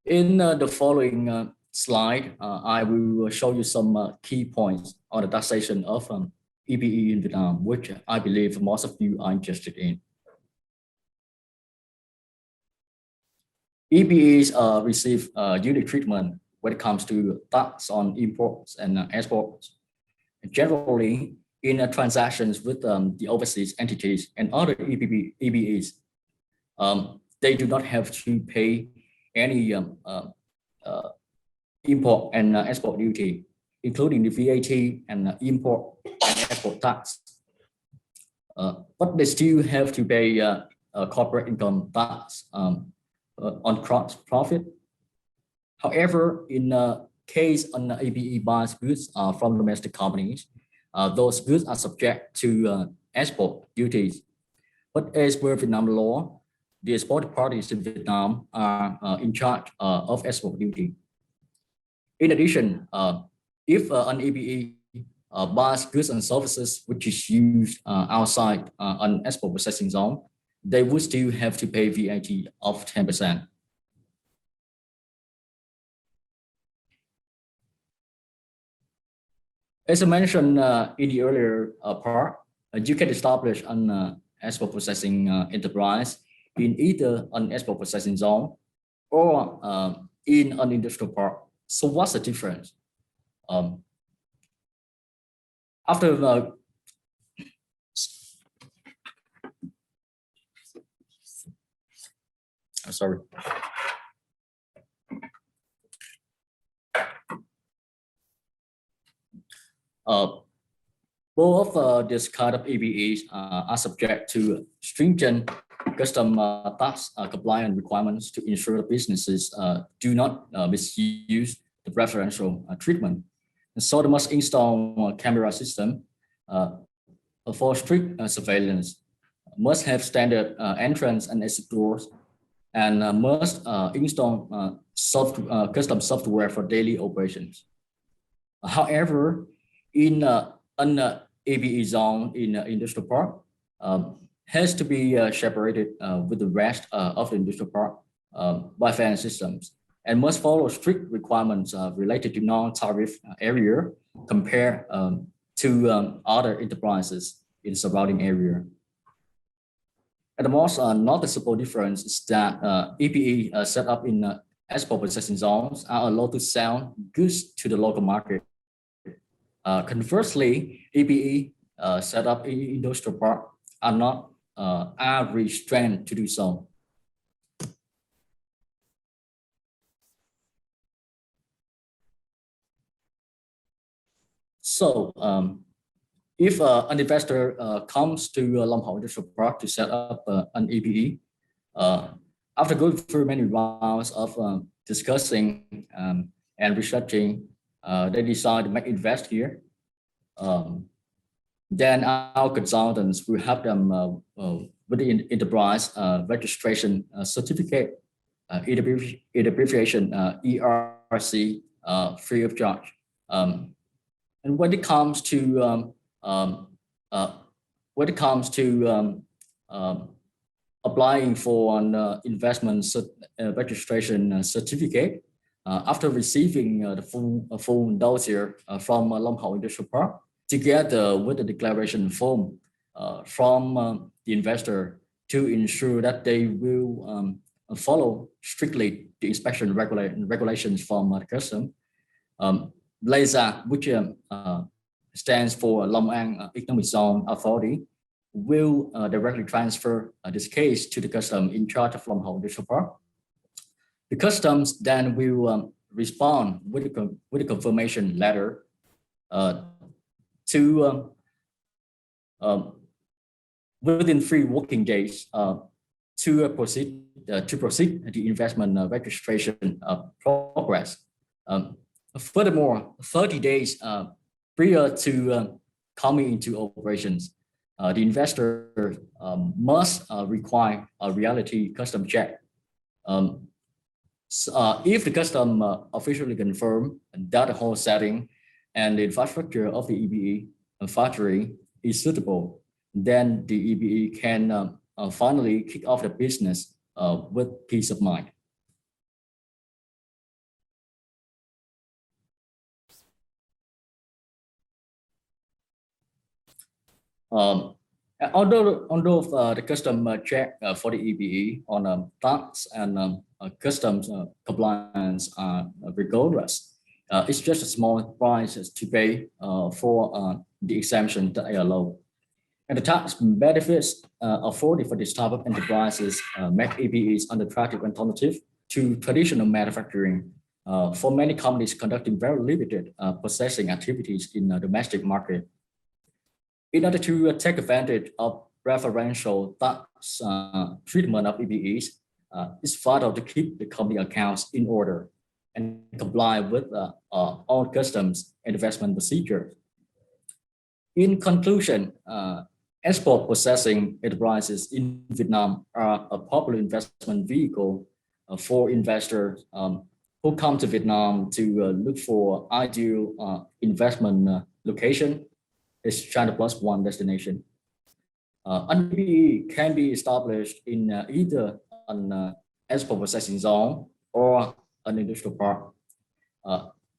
In the following slide, I will show you some key points on the taxation of EBE in Vietnam, which I believe most of you are interested in. EBEs receive unique treatment when it comes to tax on imports and exports. Generally, in transactions with the overseas entities and other EBEs, they do not have to pay any import and export duty, including the VAT and import and export tax. But they still have to pay corporate income tax on gross profit. However, in case an EBE buys goods from domestic companies, those goods are subject to export duties. But as per Vietnam law, the exported parties in Vietnam are in charge of export duty. In addition, if an EBE buys goods and services which is used outside an export processing zone, they would still have to pay VAT of 10%. As I mentioned in the earlier part, you can establish an export processing enterprise in either an export processing zone or in an industrial park. So what's the difference? Sorry. Both of this kind of EBEs are subject to stringent custom tax compliance requirements to ensure businesses do not misuse the preferential treatment. And so they must install a camera system for strict surveillance, must have standard entrance and exit doors, and must install custom software for daily operations. However, in an EBE zone in industrial park, has to be separated with the rest of the industrial park by fence systems and must follow strict requirements related to non-tariff area compared to other enterprises in the surrounding area. And the most noticeable difference is that EPE set up in export processing zones are allowed to sell goods to the local market. Conversely, EPE set up in industrial park are restrained to do so. So if an investor comes to Long Hậu Industrial Park to set up an EPE, after going through many rounds of discussing and researching, they decide to make invest here. Then our consultants will help them with the enterprise registration certificate, abbreviation ERC, free of charge. And when it comes to applying for an investment registration certificate, after receiving the full dossier from Long Hậu Industrial Park, together with the declaration form from the investor to ensure that they will follow strictly the inspection regulations from the custom. LHC, which stands for Long An Economic Zone Authority, will directly transfer this case to the custom in charge of Long Hậu Industrial Park. The customs then will respond with a confirmation letter to within 3 working days to proceed the investment registration progress. Furthermore, 30 days prior to coming into operations, the investor must require a reality custom check. If the custom officially confirm that the whole setting and the infrastructure of the EPE factory is suitable, then the EPE can finally kick off the business with peace of mind. Although the custom check for the EPE on tax and customs compliance are rigorous, it's just a small price to pay for the exemption that they allow. And the tax benefits afforded for this type of enterprises make EPEs an attractive alternative to traditional manufacturing for many companies conducting very limited processing activities in the domestic market. In order to take advantage of preferential tax treatment of EPEs, it's vital to keep the company accounts in order and comply with all customs and investment procedures. In conclusion, export processing enterprises in Vietnam are a popular investment vehicle for investors who come to Vietnam to look for ideal investment location. It's China Plus One destination. An EPE can be established in either an export processing zone or an industrial park.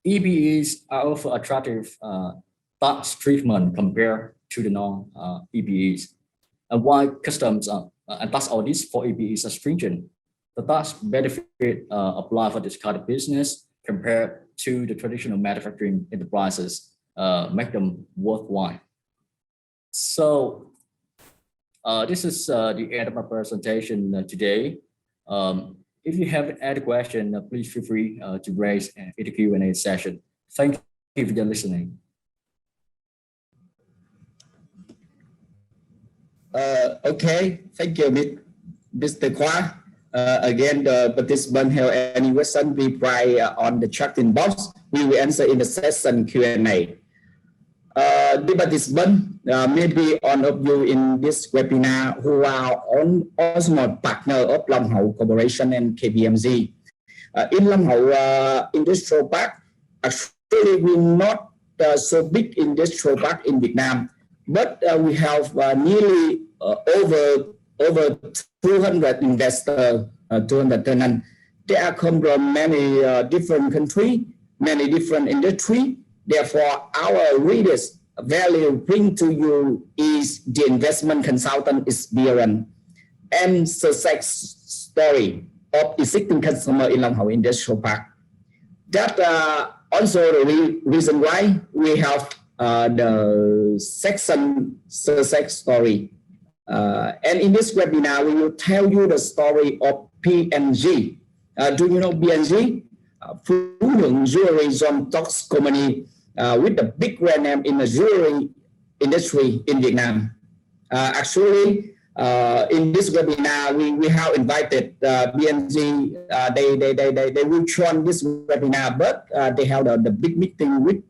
EPEs are also attractive tax treatment compared to the non-EPEs. And while customs and tax audits for EPEs are stringent, the tax benefit apply for this kind of business compared to the traditional manufacturing enterprises make them worthwhile. So this is the end of my presentation today. If you have any question, please feel free to raise in the Q&A session. Thank you for your listening. Okay, thank you, Mr. Khoa. Again, the participant have any question, we write on the chat inbox. We will answer in the session Q&A. The participant, maybe all of you in this webinar who are also partner of Long Hậu Corporation and KPMG. In Long Hậu Industrial Park, actually we're not so big industrial park in Vietnam, but we have nearly over 200 investors, 200 tenants. They are come from many different countries, many different industries. Therefore, our readers value bring to you is the investment consultant experience and success story of existing customer in Long Hau Industrial Park. That also the reason why we have the section success story. And in this webinar, we will tell you the story of PNG. Do you know PNG? Phú Nhuận Jewelry Zone Talks Company with the big brand name in the jewelry industry in Vietnam. Actually, in this webinar, we have invited PNG. They will join this webinar, but they have the big meeting with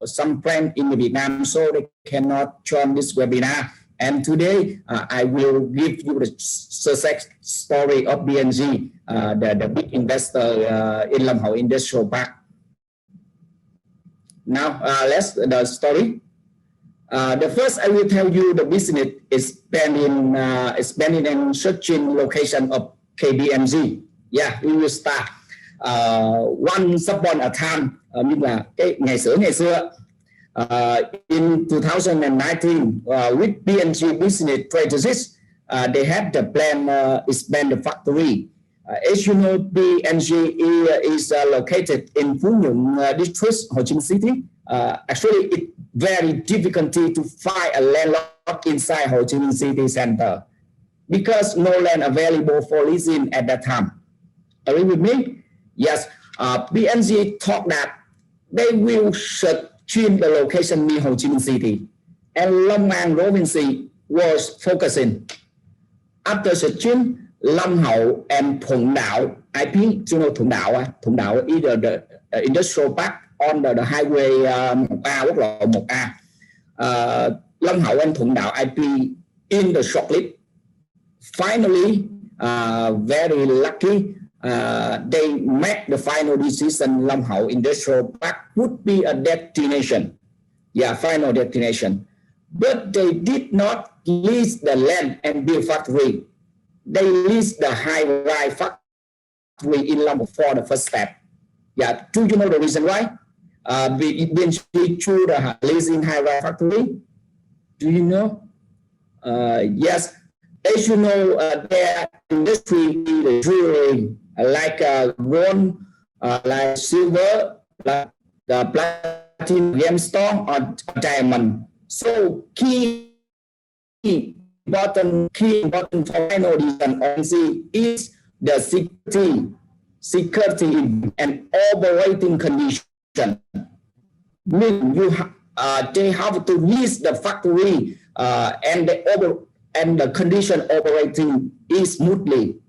some friends in Vietnam, so they cannot join this webinar. And today, I will give you the success story of PNG, the big investor in Long Hau Industrial Park. Now, let's the story. The first, I will tell you the business is expanding and searching location of KPMG. Yeah, we will start. Once upon a time, như là cái ngày xưa. In 2019, with PNG business strategies, they had the plan expand the factory. As you know, PNG is located in Phú Nhuận district, Ho Chi Minh City. Actually, it's very difficult to find a landlord inside Ho Chi Minh City center because no land available for leasing at that time. Agree with me? Yes. PNG thought that they will change the location near Ho Chi Minh City, and Long An province was focusing. After searching, Long Hậu and Thuận Đạo, IP, you know Thuận Đạo? Thuận Đạo is the industrial park on the highway 1A, quốc lộ 1A. Long Hậu and Thuận Đạo IP in the shortlist. Finally, very lucky, they made the final decision. Long Hậu Industrial Park would be a destination. Yeah, final destination. But they did not lease the land and build factory. They leased the high-rise factory in Long Hậu for the first step. Yeah, do you know the reason why? BNG chose the leasing high-rise factory. Do you know? Yes, as you know, their industry is the jewelry, like gold, like silver, like the platinum, gemstone, or diamond. So key important for final decision is the security and operating condition. Mean they have to lease the factory and the condition operating is smoothly.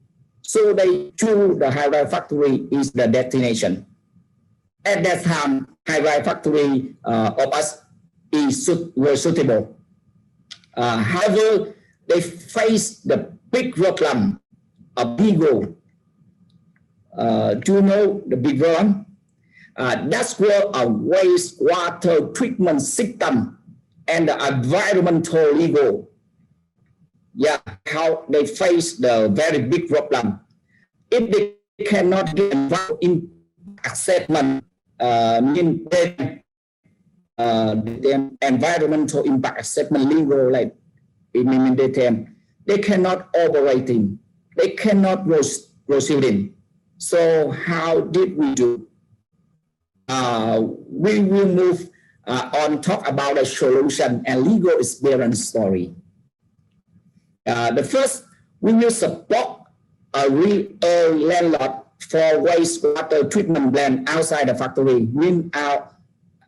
So they choose the high-rise factory is the destination. At that time, high-rise factory of us were suitable. However, they face the big problem of legal. Do you know the big problem? That's where a wastewater treatment system and the environmental legal. Yeah, how they face the very big problem. If they cannot get involved in assessment, the environmental impact assessment legal, like they cannot operating, they cannot proceeding. So how did we do? We will move on talk about the solution and legal experience story. The first, we will support a landlord for wastewater treatment plant outside the factory,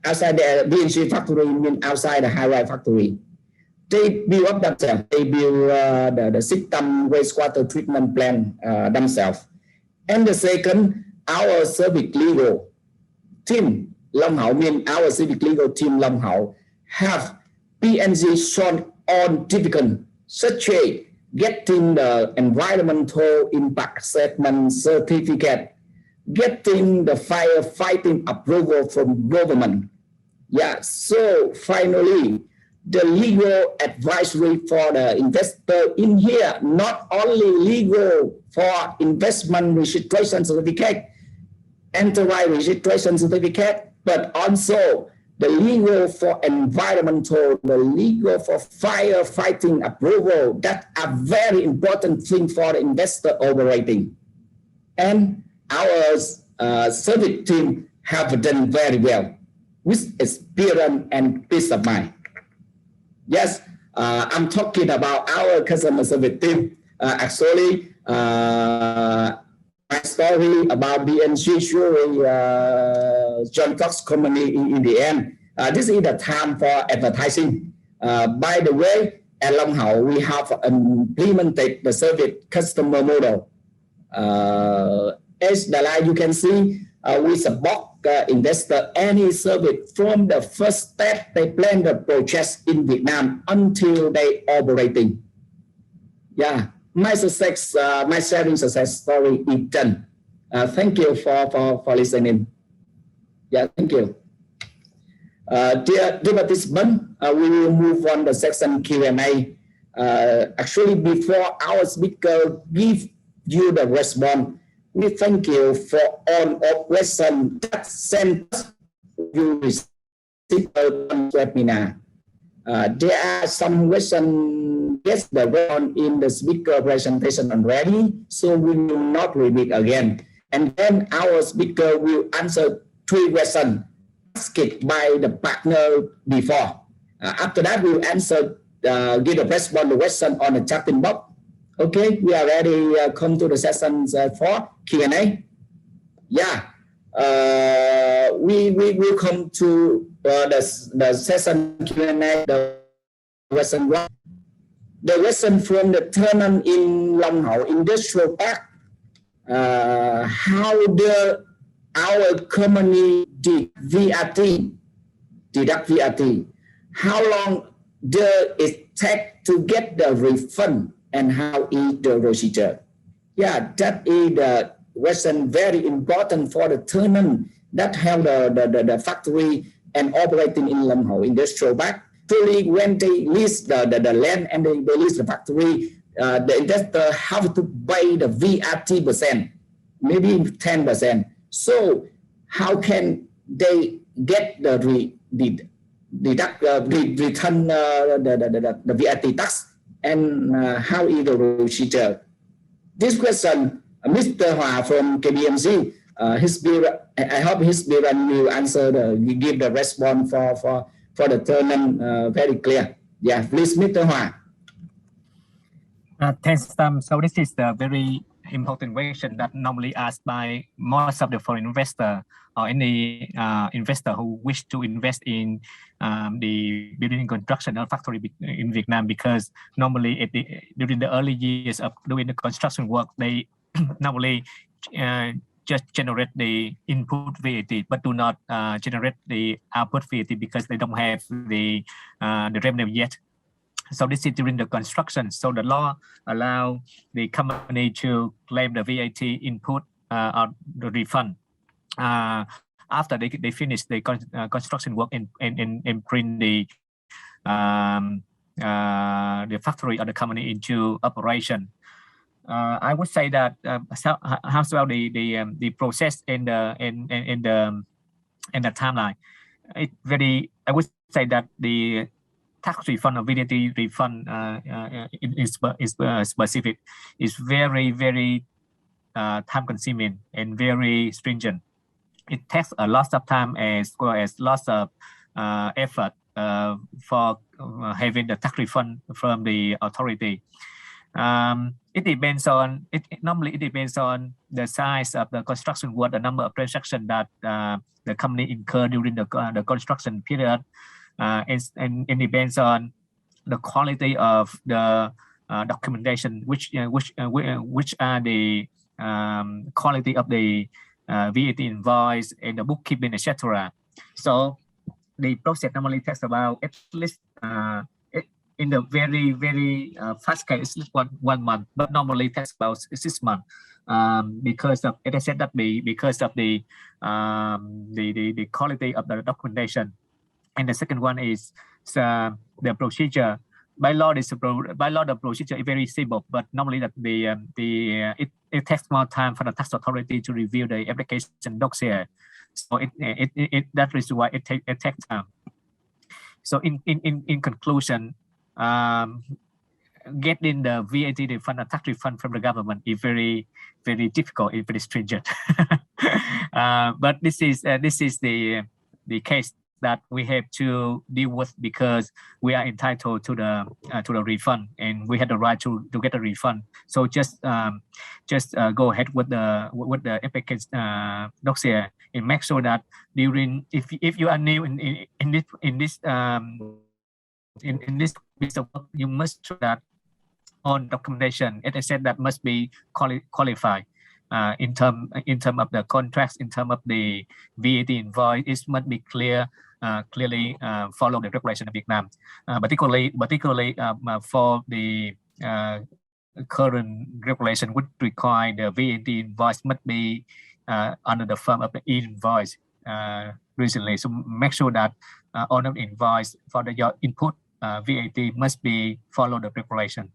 outside the BNG factory, outside the high-rise factory. They build up themselves. They build the system wastewater treatment plant themselves. And the second, our civic legal team, Long Hậu, our civic legal team, Long Hậu, have PNG shown on difficult such as getting the environmental impact assessment certificate, getting the firefighting approval from government. Yeah, so finally, the legal advisory for the investor in here, not only legal for investment registration certificate, enterprise registration certificate, but also the legal for environmental, the legal for firefighting approval, that are very important thing for the investor operating. And our service team have done very well with experience and peace of mind. Yes, I'm talking about our customer service team. Actually, my story about BNG Jewelry, John Cox Company in the end. This is the time for advertising. By the way, at Long Hậu, we have implemented the service customer model. As the line you can see, we support investor any service from the first step they plan the project in Vietnam until they operating. Yeah. My success, my sharing success story is done. Thank you for listening. Yeah, thank you. Dear participants, we will move on the section Q&A. Actually, before our speaker give you the response, we thank you for all of questions that sent you received on webinar. There are some questions, yes, the response in the speaker presentation already, so we will not repeat again. And then our speaker will answer 3 questions asked by the partner before. After that, we will answer, give the response the question on the chat box. Okay, we are ready. Come to the session for Q&A. Yeah, we will come to the session Q&A. The question 1. The question from the tenant in Long Hậu Industrial Park. How our company deduct VAT? How long does it take to get the refund, and how is the procedure? Yeah, that is the question very important for the tenant that have the factory and operating in Long Hậu Industrial Park. Truly, when they lease the land and they lease the factory, the investor have to pay the VAT percent, maybe 10%. So how can they get the return the VAT tax, and how is the procedure? This question, Mr. Hòa from KPMG, I hope his will answer give the response for the tenant very clear. Yeah, please, Mr. Hòa. Thanks, Tom. So this is the very important question that normally asked by most of the foreign investor or any investor who wish to invest in the building construction or factory in Vietnam, because normally during the early years of doing the construction work, they normally just generate the input VAT, but do not generate the output VAT because they don't have the revenue yet. So this is during the construction. So the law allow the company to claim the VAT input or the refund after they finish the construction work and bring the factory or the company into operation. I would say that how well the process and the timeline. It very, I would say that the tax refund or VAT refund is specific. It's very time consuming and very stringent. It takes a lot of time as well as lots of effort for having the tax refund from the authority. It depends on normally it depends on the size of the construction work, the number of transactions that the company incur during the construction period, and it depends on the quality of the documentation, which are the quality of the VAT invoice and the bookkeeping, etc. So the process normally takes about at least in the very fast case, it's 1 month, but normally it takes about 6 months because of, as I said, that because of the quality of the documentation. And the second one is the procedure. By law, the procedure is very simple, but normally that it takes more time for the tax authority to review the application dossier. So that is why it takes time. So in conclusion, getting the VAT refund, tax refund from the government is very difficult, it's very stringent. But this is the case that we have to deal with, because we are entitled to the refund, and we have the right to get a refund. So just go ahead with the application dossier, and make sure that during, if you are new in this piece of work, you must show that on documentation, as I said, that must be qualified. In term of the contracts, in term of the VAT invoice, it must be clearly follow the regulation of Vietnam. Particularly for the current regulation, would require the VAT invoice must be under the form of the invoice recently. So make sure that on the invoice for your input VAT must be follow the regulation.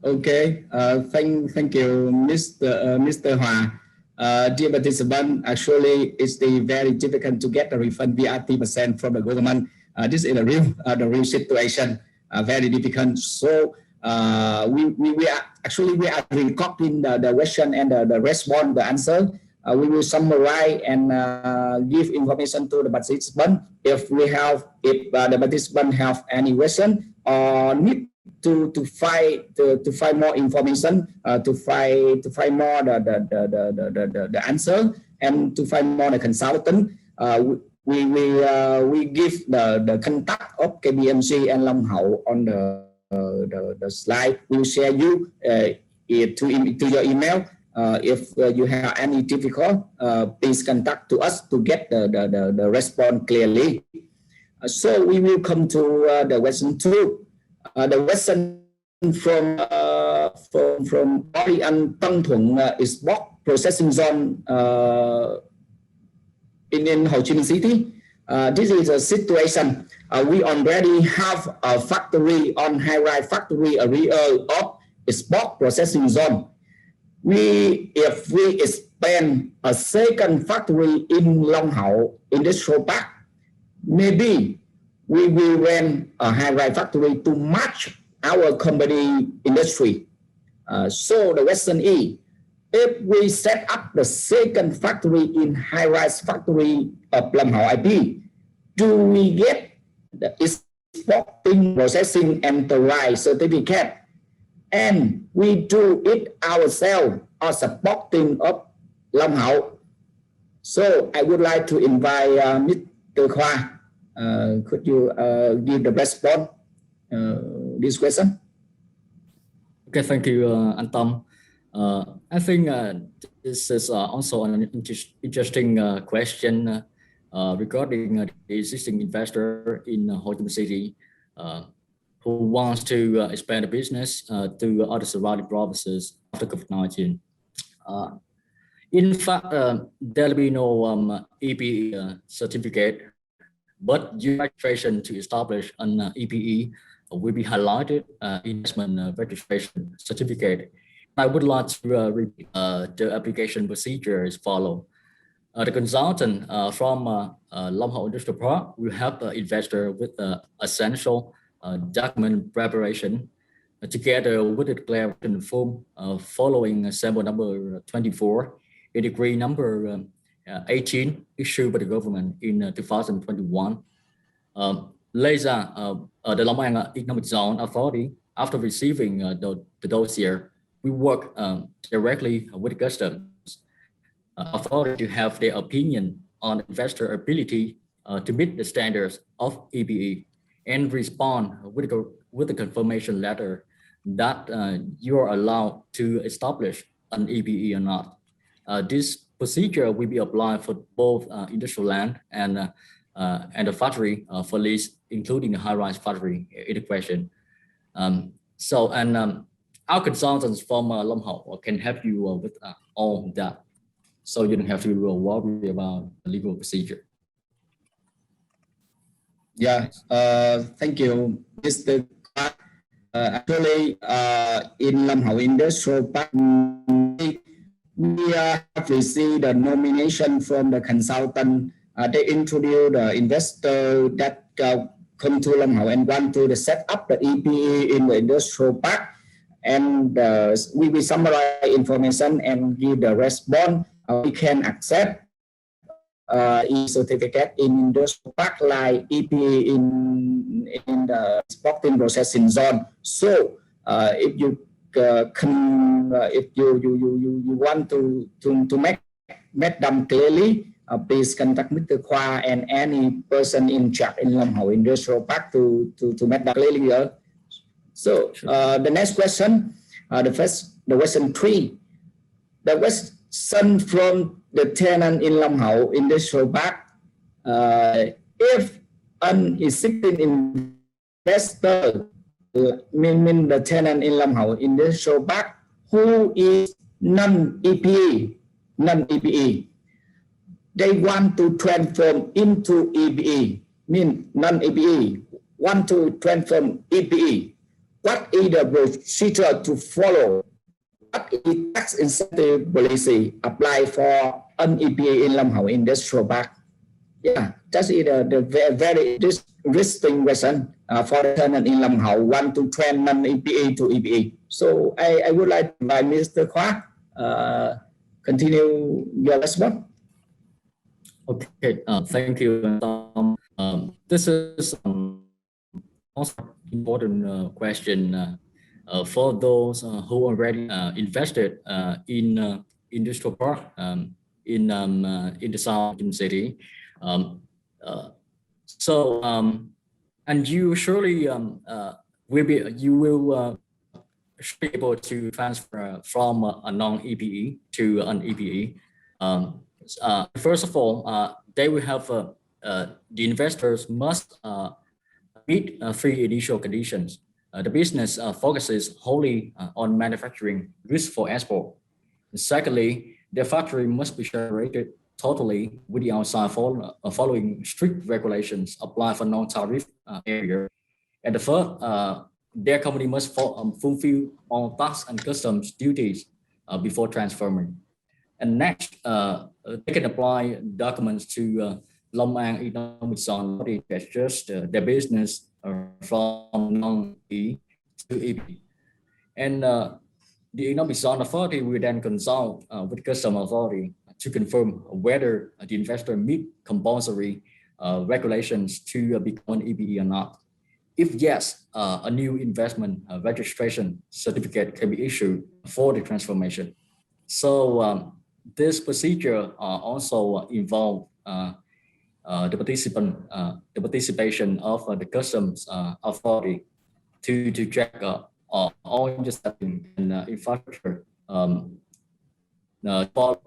Okay, thank you, Mr. Hoa. Dear participant, actually, it's very difficult to get a refund VAT % from the government. This is the real situation, very difficult. So we are recording the question and the response, the answer. We will summarize and give information to the participant. If the participant have any question or need to find more information, to find more the answer, and to find more the consultant, we give the contact of KPMG and Long Hậu on the slide. We'll share you to your email. If you have any difficult, please contact to us to get the response clearly. So we will come to the question 2. The question from Orion Tân Thuận is Giuoc processing zone in Ho Chi Minh City. This is a situation. We already have a factory on high-rise factory area of Giuoc processing zone. If we expand a second factory in Long Hậu Industrial Park, maybe we will rent a high-rise factory to match our company industry. So the question is, if we set up the second factory in high-rise factory of Long Hậu IP, do we get the exporting processing enterprise certificate? And we do it ourselves or supporting of Long Hậu? So I would like to invite Mr. Khoa. Could you give the response this question? Okay, thank you, anh Tâm. I think this is also an interesting question regarding the existing investor in Ho Chi Minh City who wants to expand the business to other surrounding provinces after COVID-19. In fact, there will be no EPE certificate, but your registration to establish an EPE will be highlighted investment registration certificate. I would like to repeat the application procedure is follow. The consultant from Long Hậu Industrial Park will help the investor with essential document preparation together with the declaration form following sample number 24 in degree number 18 issued by the government in 2021. Later, the Long An Economic Zone Authority, after receiving the dossier, we work directly with the customs authority to have their opinion on investor ability to meet the standards of EPE and respond with the confirmation letter that you are allowed to establish an EPE or not. This procedure will be applied for both industrial land and the factory for lease, including the high-rise factory integration. Our consultants from Long Hậu can help you with all that, so you don't have to worry about the legal procedure. Yeah, thank you, Mr. Clark. Actually, in Lam Hau Industrial Park, we have received a nomination from the consultant. They introduced the investor that come to Lam Hau and want to set up the EPA in the industrial park. And we will summarize information and give the response. We can accept e-certificate in industrial park like EPA in the exporting processing zone. So if you if you want to make them clearly, please contact Mr. Khoa and any person in charge in Lam Hau Industrial Park to make that clearly. So the next question, the question 3, the question from the tenant in Lam Hau Industrial Park, if an existing investor, mean the tenant in Lam Hau Industrial Park, who is non-EPA, they want to transform into EPA, mean non-EPA, want to transform EPA. What is the procedure to follow? What is tax incentive policy apply for an EPA in Lam Hau Industrial Park? Yeah, that is the very interesting question for the tenant in Lam Hau want to transform non-EPA to EPA. So I would like to invite Mr. Khoa continue your response. Okay, thank you, Tom. This is also important question for those who already invested in industrial park in the southern city. And you surely you will be able to transfer from a non-EPE to an EPE. First of all, they will have the investors must meet 3 initial conditions. The business focuses wholly on manufacturing goods for export. And secondly, the factory must be separated totally with the outside following strict regulations applied for non-tariff area. And the third, their company must fulfill all tax and customs duties before transferring. And next, they can apply documents to Long An Economic Zone to adjust their business from non-E to EP. And the Economic Zone Authority will then consult with Custom Authority to confirm whether the investor meet compulsory regulations to become an EPE or not. If yes, a new investment registration certificate can be issued for the transformation. So this procedure also involves the participation of the customs authority to check all understanding and infrastructure for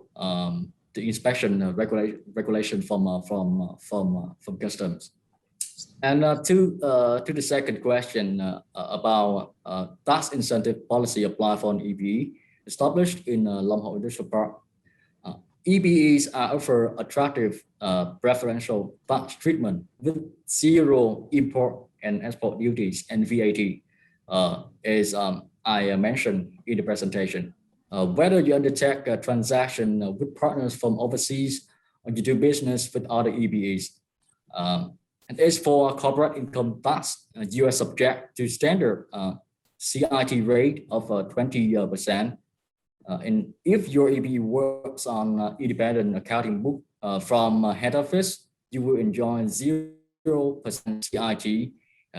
the inspection regulation from customs. And to the second question about tax incentive policy applied for an EPE established in Lam Hau Industrial Park. EPEs are offer attractive preferential tax treatment with 0 import and export duties and VAT, as I mentioned in the presentation. Whether you undertake a transaction with partners from overseas or you do business with other EPEs. And as for corporate income tax, you are subject to standard CIT rate of 20%. And if your EPE works on independent accounting book from head office, you will enjoy 0% CIT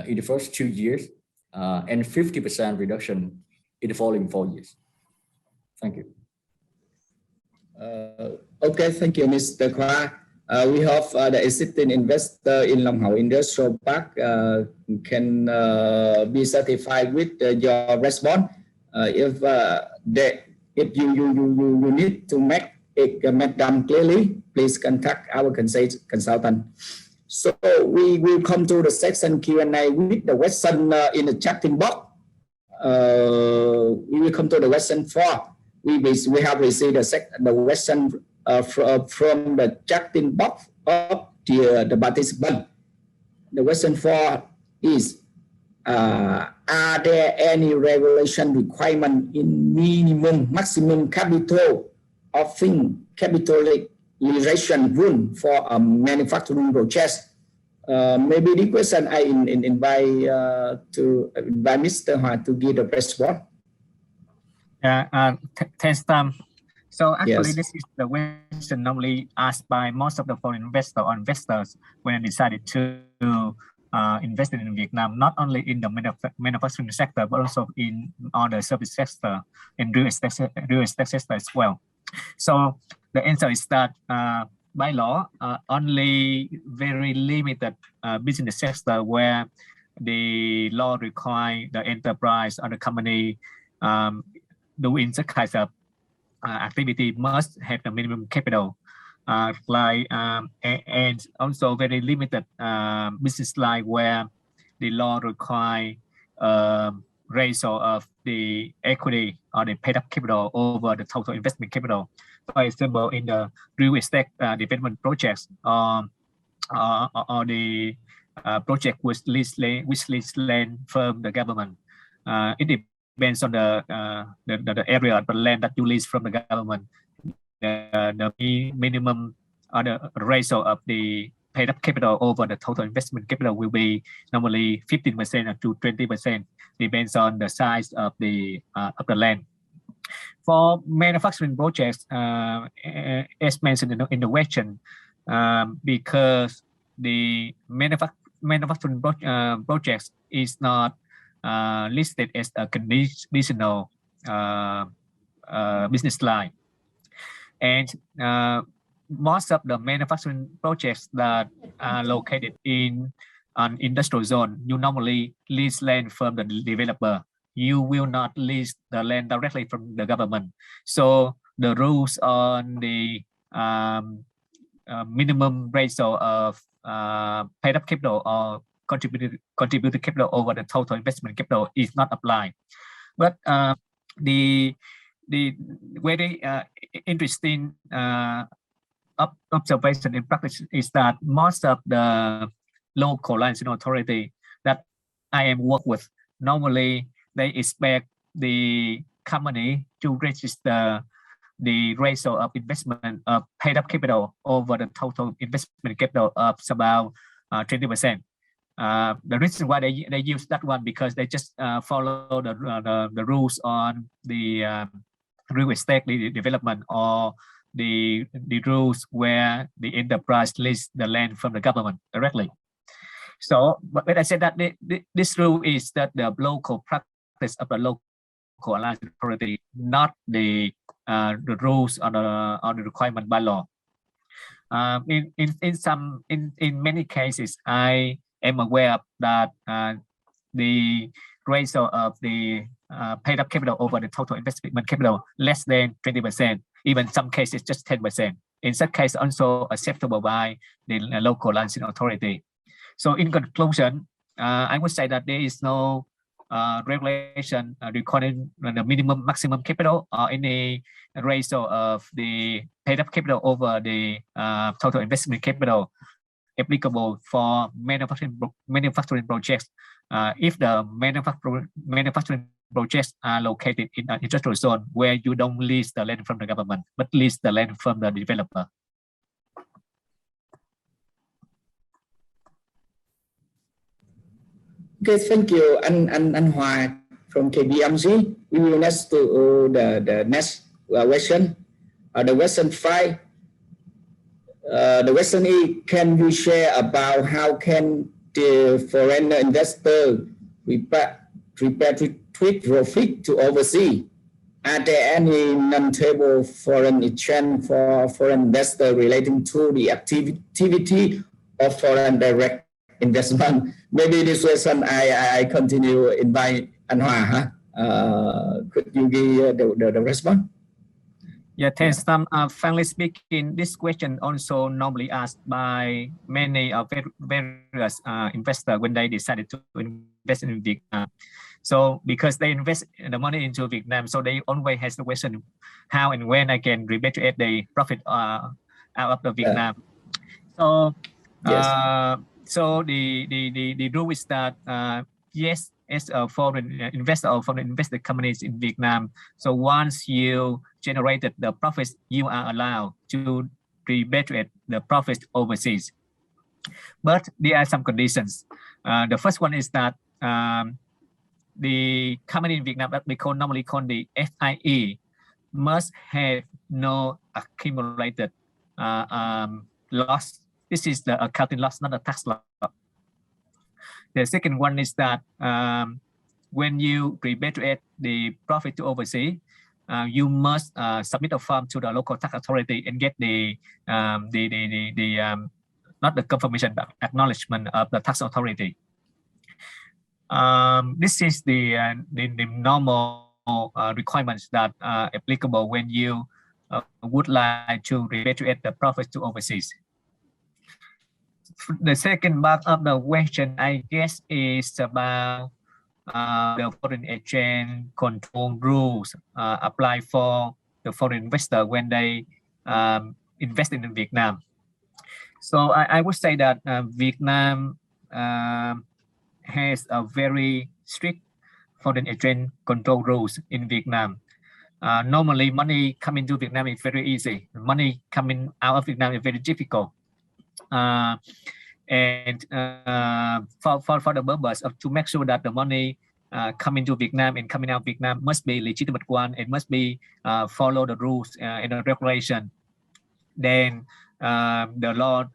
in the first 2 years and 50% reduction in the following 4 years. Thank you. Okay, thank you, Mr. Khoa. We have the existing investor in Lam Hau Industrial Park can be satisfied with your response. If you need to make them clearly, please contact our consultant. So we will come to the section Q&A with the question in the chatting box. We will come to the question 4. We have received the question from the chatting box of the participant. the question 4 is, are there any regulation requirement in minimum, maximum capital offering capitalization rule for a manufacturing project? Maybe the question I invite Mr. Hoa to give the response. Thanks, Tom. So actually, Yes. this is the question normally asked by most of the foreign investors when they decided to invest in Vietnam, not only in the manufacturing sector, but also in other service sector and real estate sector as well. So the answer is that by law, only very limited business sector where the law require the enterprise or the company doing such kind of activity must have the minimum capital, and also very limited business line where the law require ratio of the equity or the paid up capital over the total investment capital. For example, in the real estate development projects or the project which lease land from the government. It depends on the area of the land that you lease from the government. The minimum or the ratio of the paid up capital over the total investment capital will be normally 15% to 20%, depends on the size of the land. For manufacturing projects, as mentioned in the question, because the manufacturing projects is not listed as a conditional business line, and most of the manufacturing projects that are located in an industrial zone, you normally lease land from the developer. You will not lease the land directly from the government. So the rules on the minimum ratio of paid up capital or contributed capital over the total investment capital is not applied. But the very interesting observation in practice is that most of the local licensing authority that I am work with, normally they expect the company to register the ratio of investment of paid up capital over the total investment capital of about 20%. The reason why they use that one because they just follow the rules on the real estate development or the rules where the enterprise lease the land from the government directly. So, but when I said that this rule is that the local practice of the local licensing authority, not the rules or the requirement by law. In many cases, I am aware that the ratio of the paid up capital over the total investment capital less than 20%, even some cases just 10%. In such case, also acceptable by the local licensing authority. So in conclusion, I would say that there is no regulation requiring the minimum maximum capital or any ratio of the paid up capital over the total investment capital applicable for manufacturing projects. If the manufacturing projects are located in an industrial zone where you don't lease the land from the government, but lease the land from the developer. Okay, thank you, Anh Hoa from KPMG. We will next to the next question. The question 5. The question is, can you share about how can the foreign investor repatriate profit to overseas? Are there any non-table foreign exchange for foreign investor relating to the activity of foreign direct investment? Maybe this question I continue invite Anh Hoa. Could you give the response? Yeah, thanks, Tom. Frankly speaking, this question also normally asked by many various investors when they decided to invest in Vietnam. So because they invest the money into Vietnam, so they always has the question how and when I can repatriate the profit out of the Vietnam. So So the rule is that yes, as a foreign investor or foreign invested companies in Vietnam, so once you generated the profits, you are allowed to repatriate the profits overseas. But there are some conditions. The first one is that the company in Vietnam that we normally call the FIE must have no accumulated loss. This is the accounting loss, not a tax loss. The second one is that when you repatriate the profit to overseas, you must submit a form to the local tax authority and get the not the confirmation but acknowledgement of the tax authority. This is the normal requirements that are applicable when you would like to repatriate the profits to overseas. The second part of the question, I guess, is about the foreign exchange control rules apply for the foreign investor when they invest in Vietnam. So I would say that Vietnam has a very strict foreign exchange control rules in Vietnam. Normally, money coming to Vietnam is very easy. Money coming out of Vietnam is very difficult. And for the purpose of to make sure that the money coming to Vietnam and coming out of Vietnam must be legitimate one and must be follow the rules and the regulation. Then the law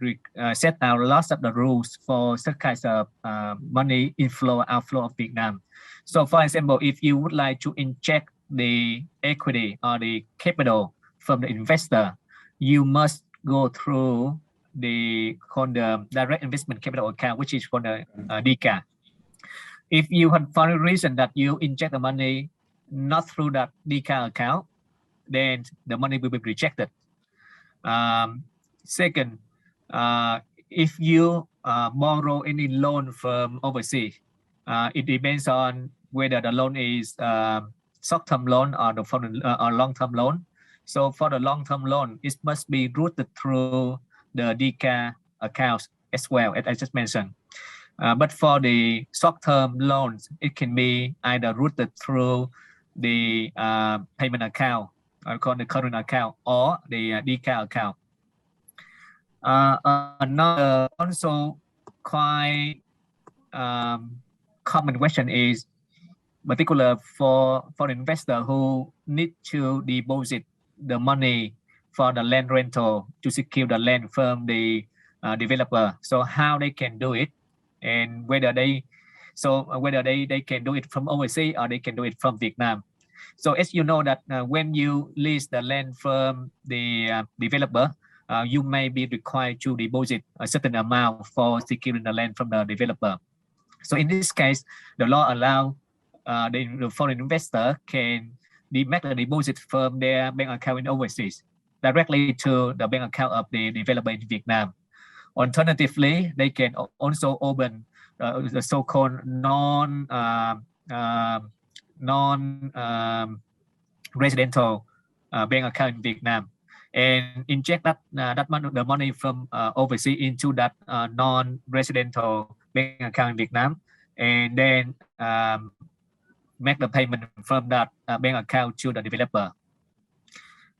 set out lots of the rules for such kinds of money inflow outflow of Vietnam. So, for example, if you would like to inject the equity or the capital from the investor, you must go through the direct investment capital account, which is called the DICA. If you have for a reason that you inject the money not through that DICA account, then the money will be rejected. Second, if you borrow any loan from overseas, it depends on whether the loan is short-term loan or the foreign or long-term loan. So for the long-term loan, it must be routed through the DICA accounts as well, as I just mentioned. But for the short-term loans, it can be either routed through the payment account, or called the current account, or the DICA account. Another also quite common question is particular for investor who need to deposit the money for the land rental to secure the land from the developer. So how they can do it, and whether they can do it from overseas or they can do it from Vietnam. So as you know that when you lease the land from the developer, you may be required to deposit a certain amount for securing the land from the developer. So in this case, the law allows the foreign investor can make a deposit from their bank account in overseas directly to the bank account of the developer in Vietnam. Alternatively, they can also open the so-called non-residential bank account in Vietnam and inject the money from overseas into that non-residential bank account in Vietnam, and then make the payment from that bank account to the developer.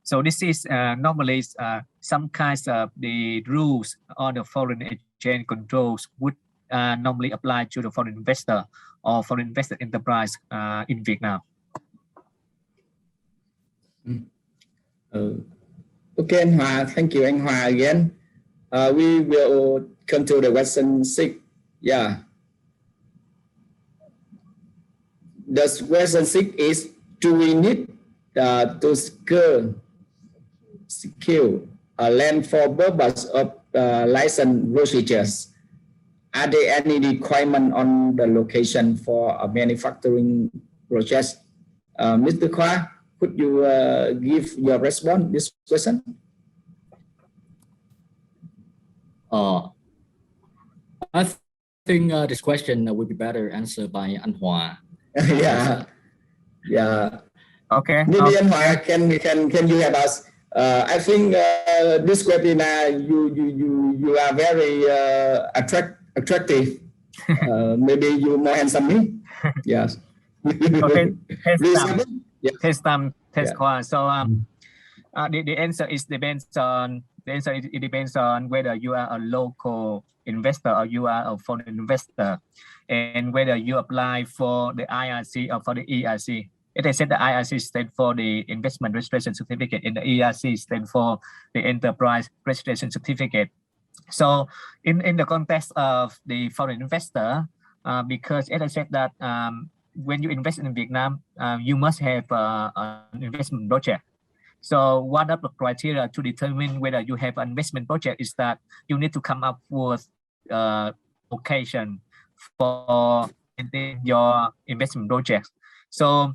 So this is normally some kinds of the rules on the foreign exchange controls would normally apply to the foreign investor or foreign invested enterprise in Vietnam. Okay, Anh Hòa, thank you, Anh Hòa again. We will come to the question 6. Yeah. The question 6 is: do we need to secure a land for purpose of license procedures? Are there any requirement on the location for a manufacturing process? Mr. Khoa, could you give your response to this question? I think this question will be better answered by Anh Hòa. Yeah. Okay. Maybe Anh Hòa, can you help us? I think this webinar you are very attractive. Maybe you more handsome me. Yes. Okay, Reasonable. Yes. Test score. So the answer is it depends on whether you are a local investor or you are a foreign investor, and whether you apply for the IRC or for the ERC. As I said, the IRC stands for the Investment Registration Certificate, and the ERC stands for the Enterprise Registration Certificate. So in the context of the foreign investor, because as I said that when you invest in Vietnam, you must have an investment project. So one of the criteria to determine whether you have an investment project is that you need to come up with location for your investment project. So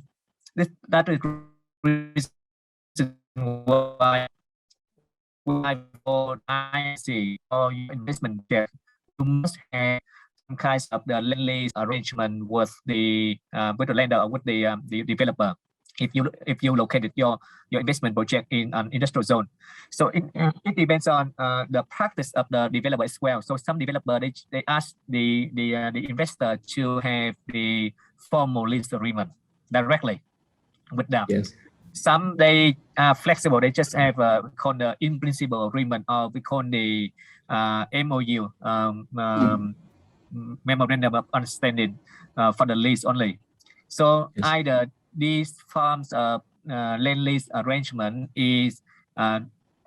that is the reason why for IC or your investment project, you must have some kinds of the land lease arrangement with the lender or with the developer. If you located your investment project in an industrial zone, so it depends on the practice of the developer as well. So some developer they ask the investor to have the formal lease agreement directly with them. Yes. Some they are flexible. They just have called the in principle agreement, or we call the MOU, memorandum of understanding for the lease only. So yes, either these forms of land lease arrangement is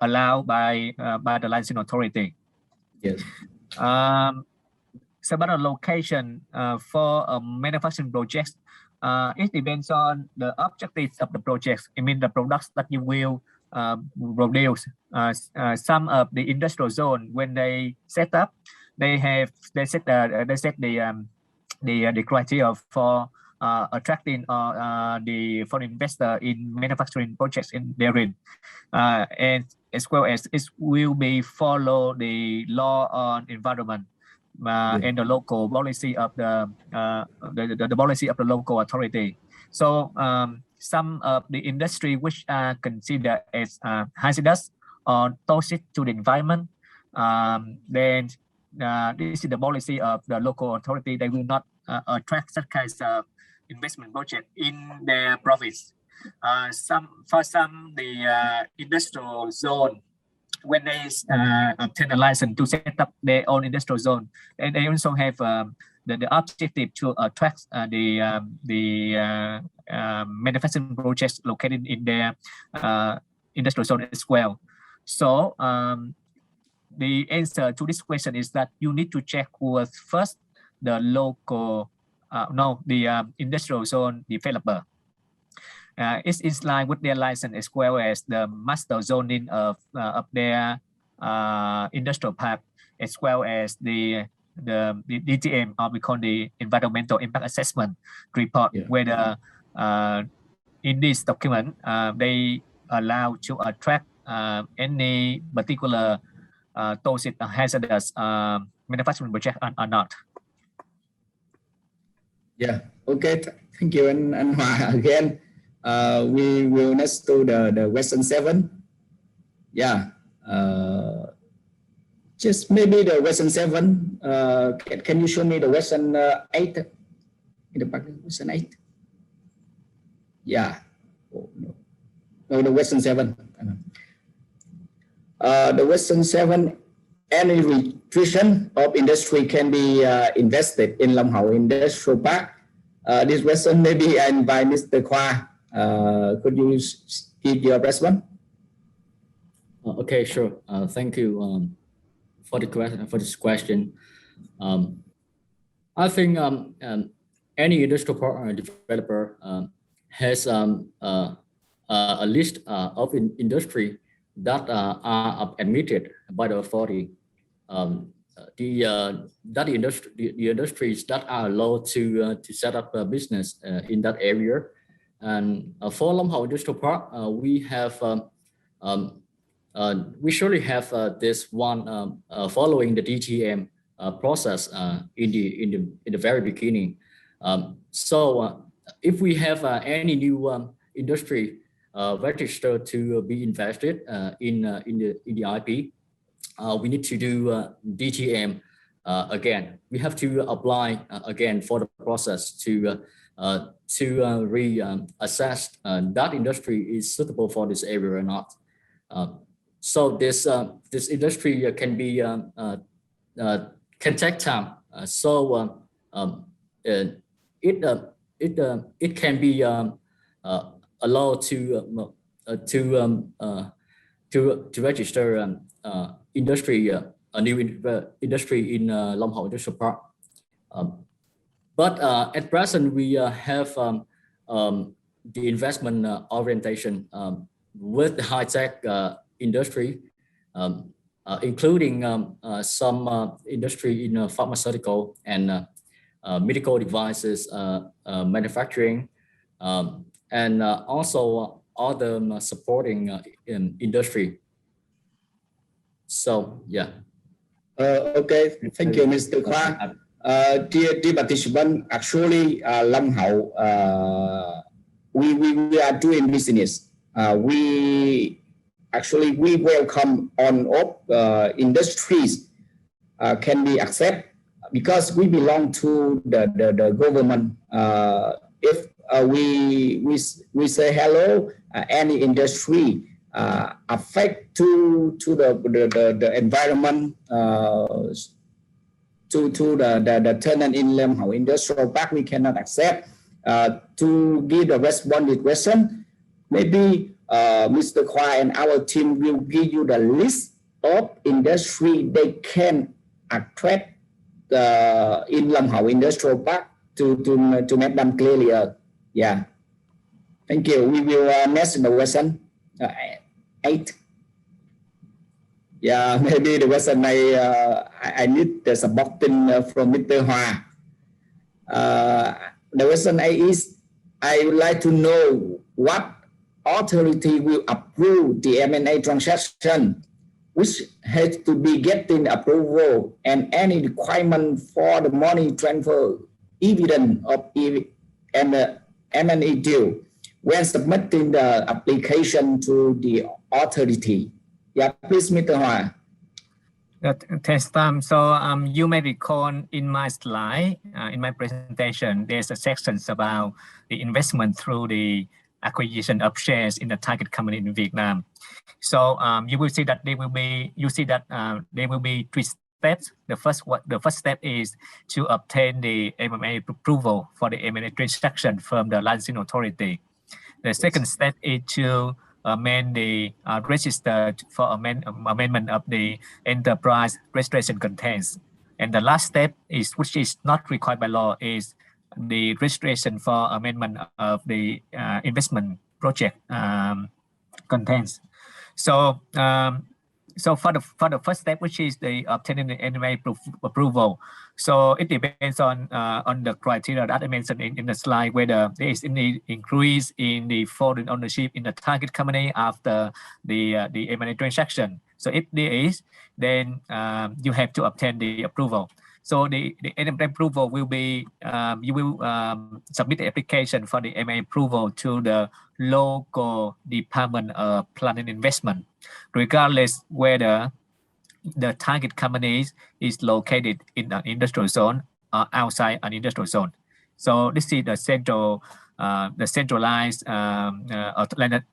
allowed by the licensing authority. Yes. So about the location for a manufacturing projects, it depends on the objectives of the projects. I mean the products that you will produce. Some of the industrial zone, when they set up, they set the criteria for attracting the foreign investor in manufacturing projects in therein, and as well as it will be follow the law on environment and the local policy of the policy of the local authority. So some of the industry which are considered as hazardous or toxic to the environment, then this is the policy of the local authority. They will not attract such kinds of investment project in their province. For some the industrial zone, when they obtain a license to set up their own industrial zone, and they also have the objective to attract the manufacturing projects located in their industrial zone as well. So the answer to this question is that you need to check with first the local, the industrial zone developer. It's in line with their license as well as the master zoning of their industrial park, as well as the DTM, or we call the environmental impact assessment report, whether in this document they allow to attract any particular toxic hazardous manufacturing project or not. Yeah. Okay. Thank you, and again. We will next to the question 7. Yeah. Just maybe the question 7. Can you show me the question 8? In the back, question 8. Yeah. Oh, no, the question 7. The question 7. Any restriction of industry can be invested in Long Hậu Industrial Park. This question maybe I invite Mr. Khoa. Could you give your response? Okay, sure. Thank you for this question. I think any industrial park developer has a list of industry that are admitted by the authority. The industries that are allowed to set up a business in that area. And for Long Hậu Industrial Park, we surely have this one following the DTM process in the very beginning. So if we have any new industry registered to be invested in the IP, we need to do DTM again, we have to apply again for the process to reassess that industry is suitable for this area or not. So this industry can take time. It can be allowed to register industry a new industry in Long Hậu Industrial Park. But at present we have the investment orientation with the high-tech industry, including some industry in pharmaceutical and medical devices manufacturing, and also other supporting industry. So yeah. Okay, thank you, Mr. Khoa. Dear participant, actually, Long Hậu, we are doing business. We welcome on all industries can be accepted because we belong to the government. If we say hello, any industry affect to the environment, to the tenant in Long Hậu Industrial Park, we cannot accept. To give the responded question, maybe Mr. Khoa and our team will give you the list of industry they can attract in Long Hậu Industrial Park to make them clear. Yeah. Thank you. We will next the question 8. Yeah, maybe the question I need the supporting from Mr. Hoa. The question is, I would like to know what authority will approve the M&A transaction, which has to be getting approval, and any requirement for the money transfer evidence of M&A deal when submitting the application to the authority. Yeah, please, Mr. Hoa. Thanks, Tom. So you may recall in my slide, in my presentation, there's a section about the investment through the acquisition of shares in the target company in Vietnam. So you will see that there will be 3 steps. The first step is to obtain the M&A approval for the M&A transaction from the licensing authority. The second step is to amend the register for amendment of the enterprise registration contents. And the last step is, which is not required by law, is the registration for amendment of the investment project contents. So for the first step, which is the obtaining the M&A approval, so it depends on the criteria that I mentioned in the slide, whether there is any increase in the foreign ownership in the target company after the M&A transaction. So if there is, then you have to obtain the approval. So the M&A approval will be, you will submit the application for the M&A approval to the local Department of Planning Investment, regardless whether the target company is located in an industrial zone or outside an industrial zone. So this is the centralized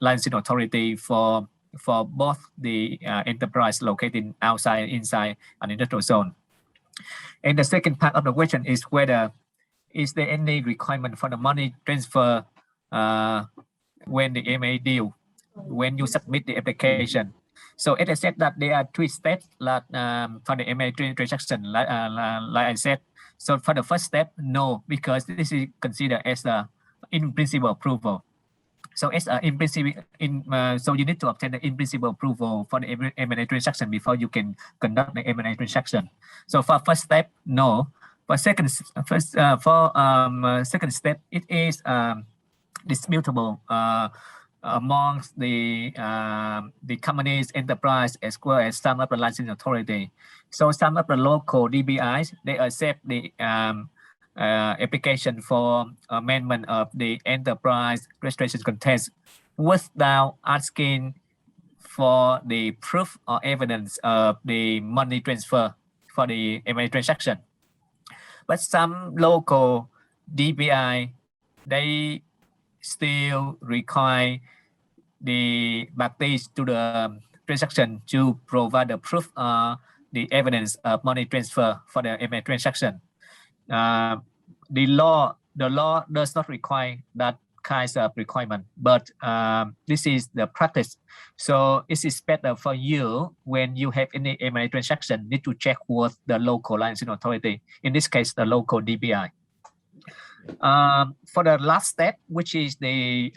licensing authority for both the enterprise located outside and inside an industrial zone. And the second part of the question is whether is there any requirement for the money transfer when the M&A deal, when you submit the application. So as I said that there are 3 steps for the M&A transaction, like I said. So for the first step, no, because this is considered as a in principle approval. So as in principle, so you need to obtain the in principle approval for the M&A transaction before you can conduct the M&A transaction. So for first step, no. But second step, it is disputable amongst the companies, enterprise, as well as some of the licensing authority. So some of the local DBIs, they accept the application for amendment of the enterprise registration contents without asking for the proof or evidence of the money transfer for the M&A transaction. But some local DPI, they still require the parties to the transaction to provide the proof, the evidence of money transfer for the M&A transaction. The law does not require that kinds of requirement, but this is the practice. So it is better for you when you have any M&A transaction, need to check with the local licensing authority, in this case the local DPI. For the last step, which is the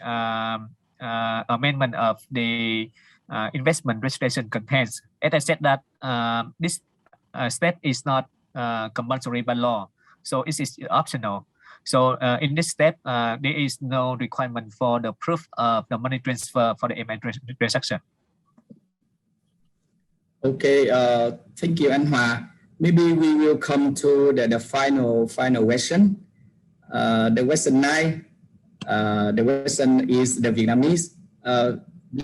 amendment of the investment registration contents, as I said that this step is not compulsory by law, so it is optional. So in this step, there is no requirement for the proof of the money transfer for the M&A transaction. Okay, thank you, Anh Hòa. Maybe we will come to the final question. The question 9. The question is the Vietnamese.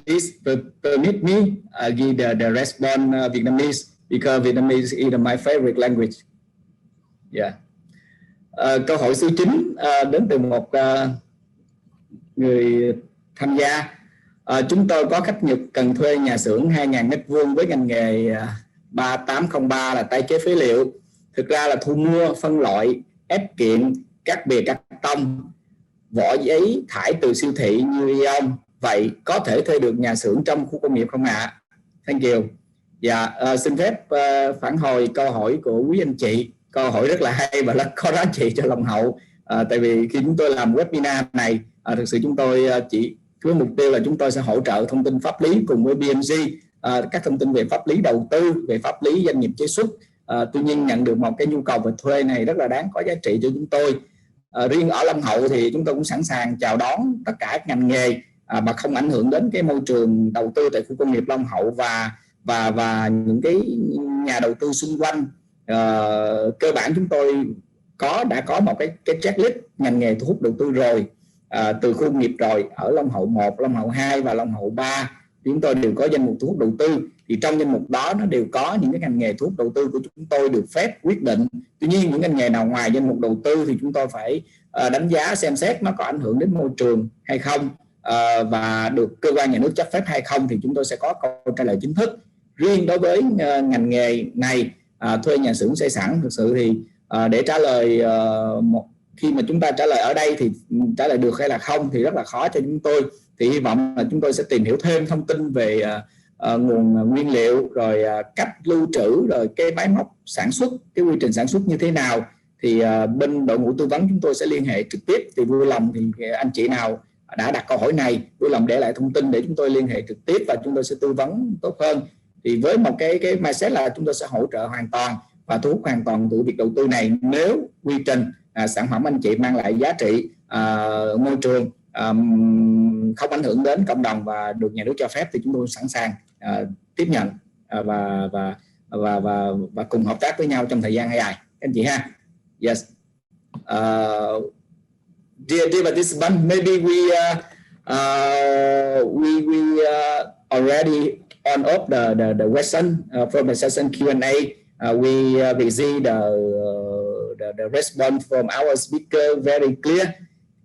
Please permit me give the response Vietnamese, because Vietnamese is my favorite language. Yeah. Câu hỏi số 9 đến từ một người tham gia. Chúng tôi có khách Nhật cần thuê nhà xưởng 2.000 m² với ngành nghề 3803 là tái chế phế liệu. Thực ra là thu mua, phân loại, ép kiện, cắt bìa cắt tông, vỏ giấy thải từ siêu thị như Ion. Vậy có thể thuê được nhà xưởng trong khu công nghiệp không ạ? Thank you. Dạ, xin phép phản hồi câu hỏi của quý anh chị. Câu hỏi rất là hay và rất có giá trị cho Long Hậu. Tại vì khi chúng tôi làm webinar này, thực sự chúng tôi chỉ với mục tiêu là chúng tôi sẽ hỗ trợ thông tin pháp lý cùng với BMG, các thông tin về pháp lý đầu tư, về pháp lý doanh nghiệp chế xuất. Tuy nhiên nhận được một cái nhu cầu về thuê này rất là đáng có giá trị cho chúng tôi. Riêng ở Long Hậu thì chúng tôi cũng sẵn sàng chào đón tất cả các ngành nghề mà không ảnh hưởng đến cái môi trường đầu tư tại khu công nghiệp Long Hậu và những cái nhà đầu tư xung quanh. Cơ bản chúng tôi đã có một cái checklist ngành nghề thu hút đầu tư rồi, từ khu công nghiệp rồi. Ở Long Hậu 1, Long Hậu 2 và Long Hậu 3 chúng tôi đều có danh mục thu hút đầu tư. Thì trong danh mục đó nó đều có những cái ngành nghề thu hút đầu tư của chúng tôi được phép quyết định. Tuy nhiên những ngành nghề nào ngoài danh mục đầu tư thì chúng tôi phải đánh giá xem xét nó có ảnh hưởng đến môi trường hay không, và được cơ quan nhà nước cho phép hay không, thì chúng tôi sẽ có câu trả lời chính thức. Riêng đối với ngành nghề này, thuê nhà xưởng xây sẵn, thực sự thì để trả lời khi mà chúng ta trả lời ở đây thì trả lời được hay là không thì rất là khó cho chúng tôi. Thì hy vọng là chúng tôi sẽ tìm hiểu thêm thông tin về nguồn nguyên liệu, rồi cách lưu trữ, rồi cái máy móc sản xuất, cái quy trình sản xuất như thế nào. Thì bên đội ngũ tư vấn chúng tôi sẽ liên hệ trực tiếp. Thì vui lòng thì anh chị nào đã đặt câu hỏi này vui lòng để lại thông tin để chúng tôi liên hệ trực tiếp và chúng tôi sẽ tư vấn tốt hơn. Thì với một cái mindset là chúng tôi sẽ hỗ trợ hoàn toàn và thu hút hoàn toàn từ việc đầu tư này nếu quy trình sản phẩm anh chị mang lại giá trị môi trường, không ảnh hưởng đến cộng đồng và được nhà nước cho phép, thì chúng tôi sẵn sàng tiếp nhận và cùng hợp tác với nhau trong thời gian dài anh chị ha. Yes. Dear participant, maybe we already on off the question from the session Q&A. We see the response from our speaker very clear.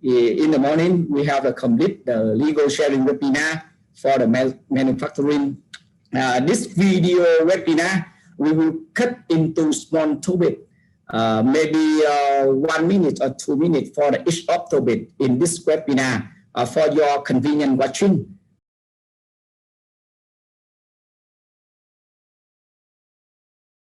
In the morning, we have complete the legal sharing webinar for the manufacturing. This video webinar, we will cut into small topics, maybe 1 minute or 2 minutes for each of topic in this webinar for your convenient watching.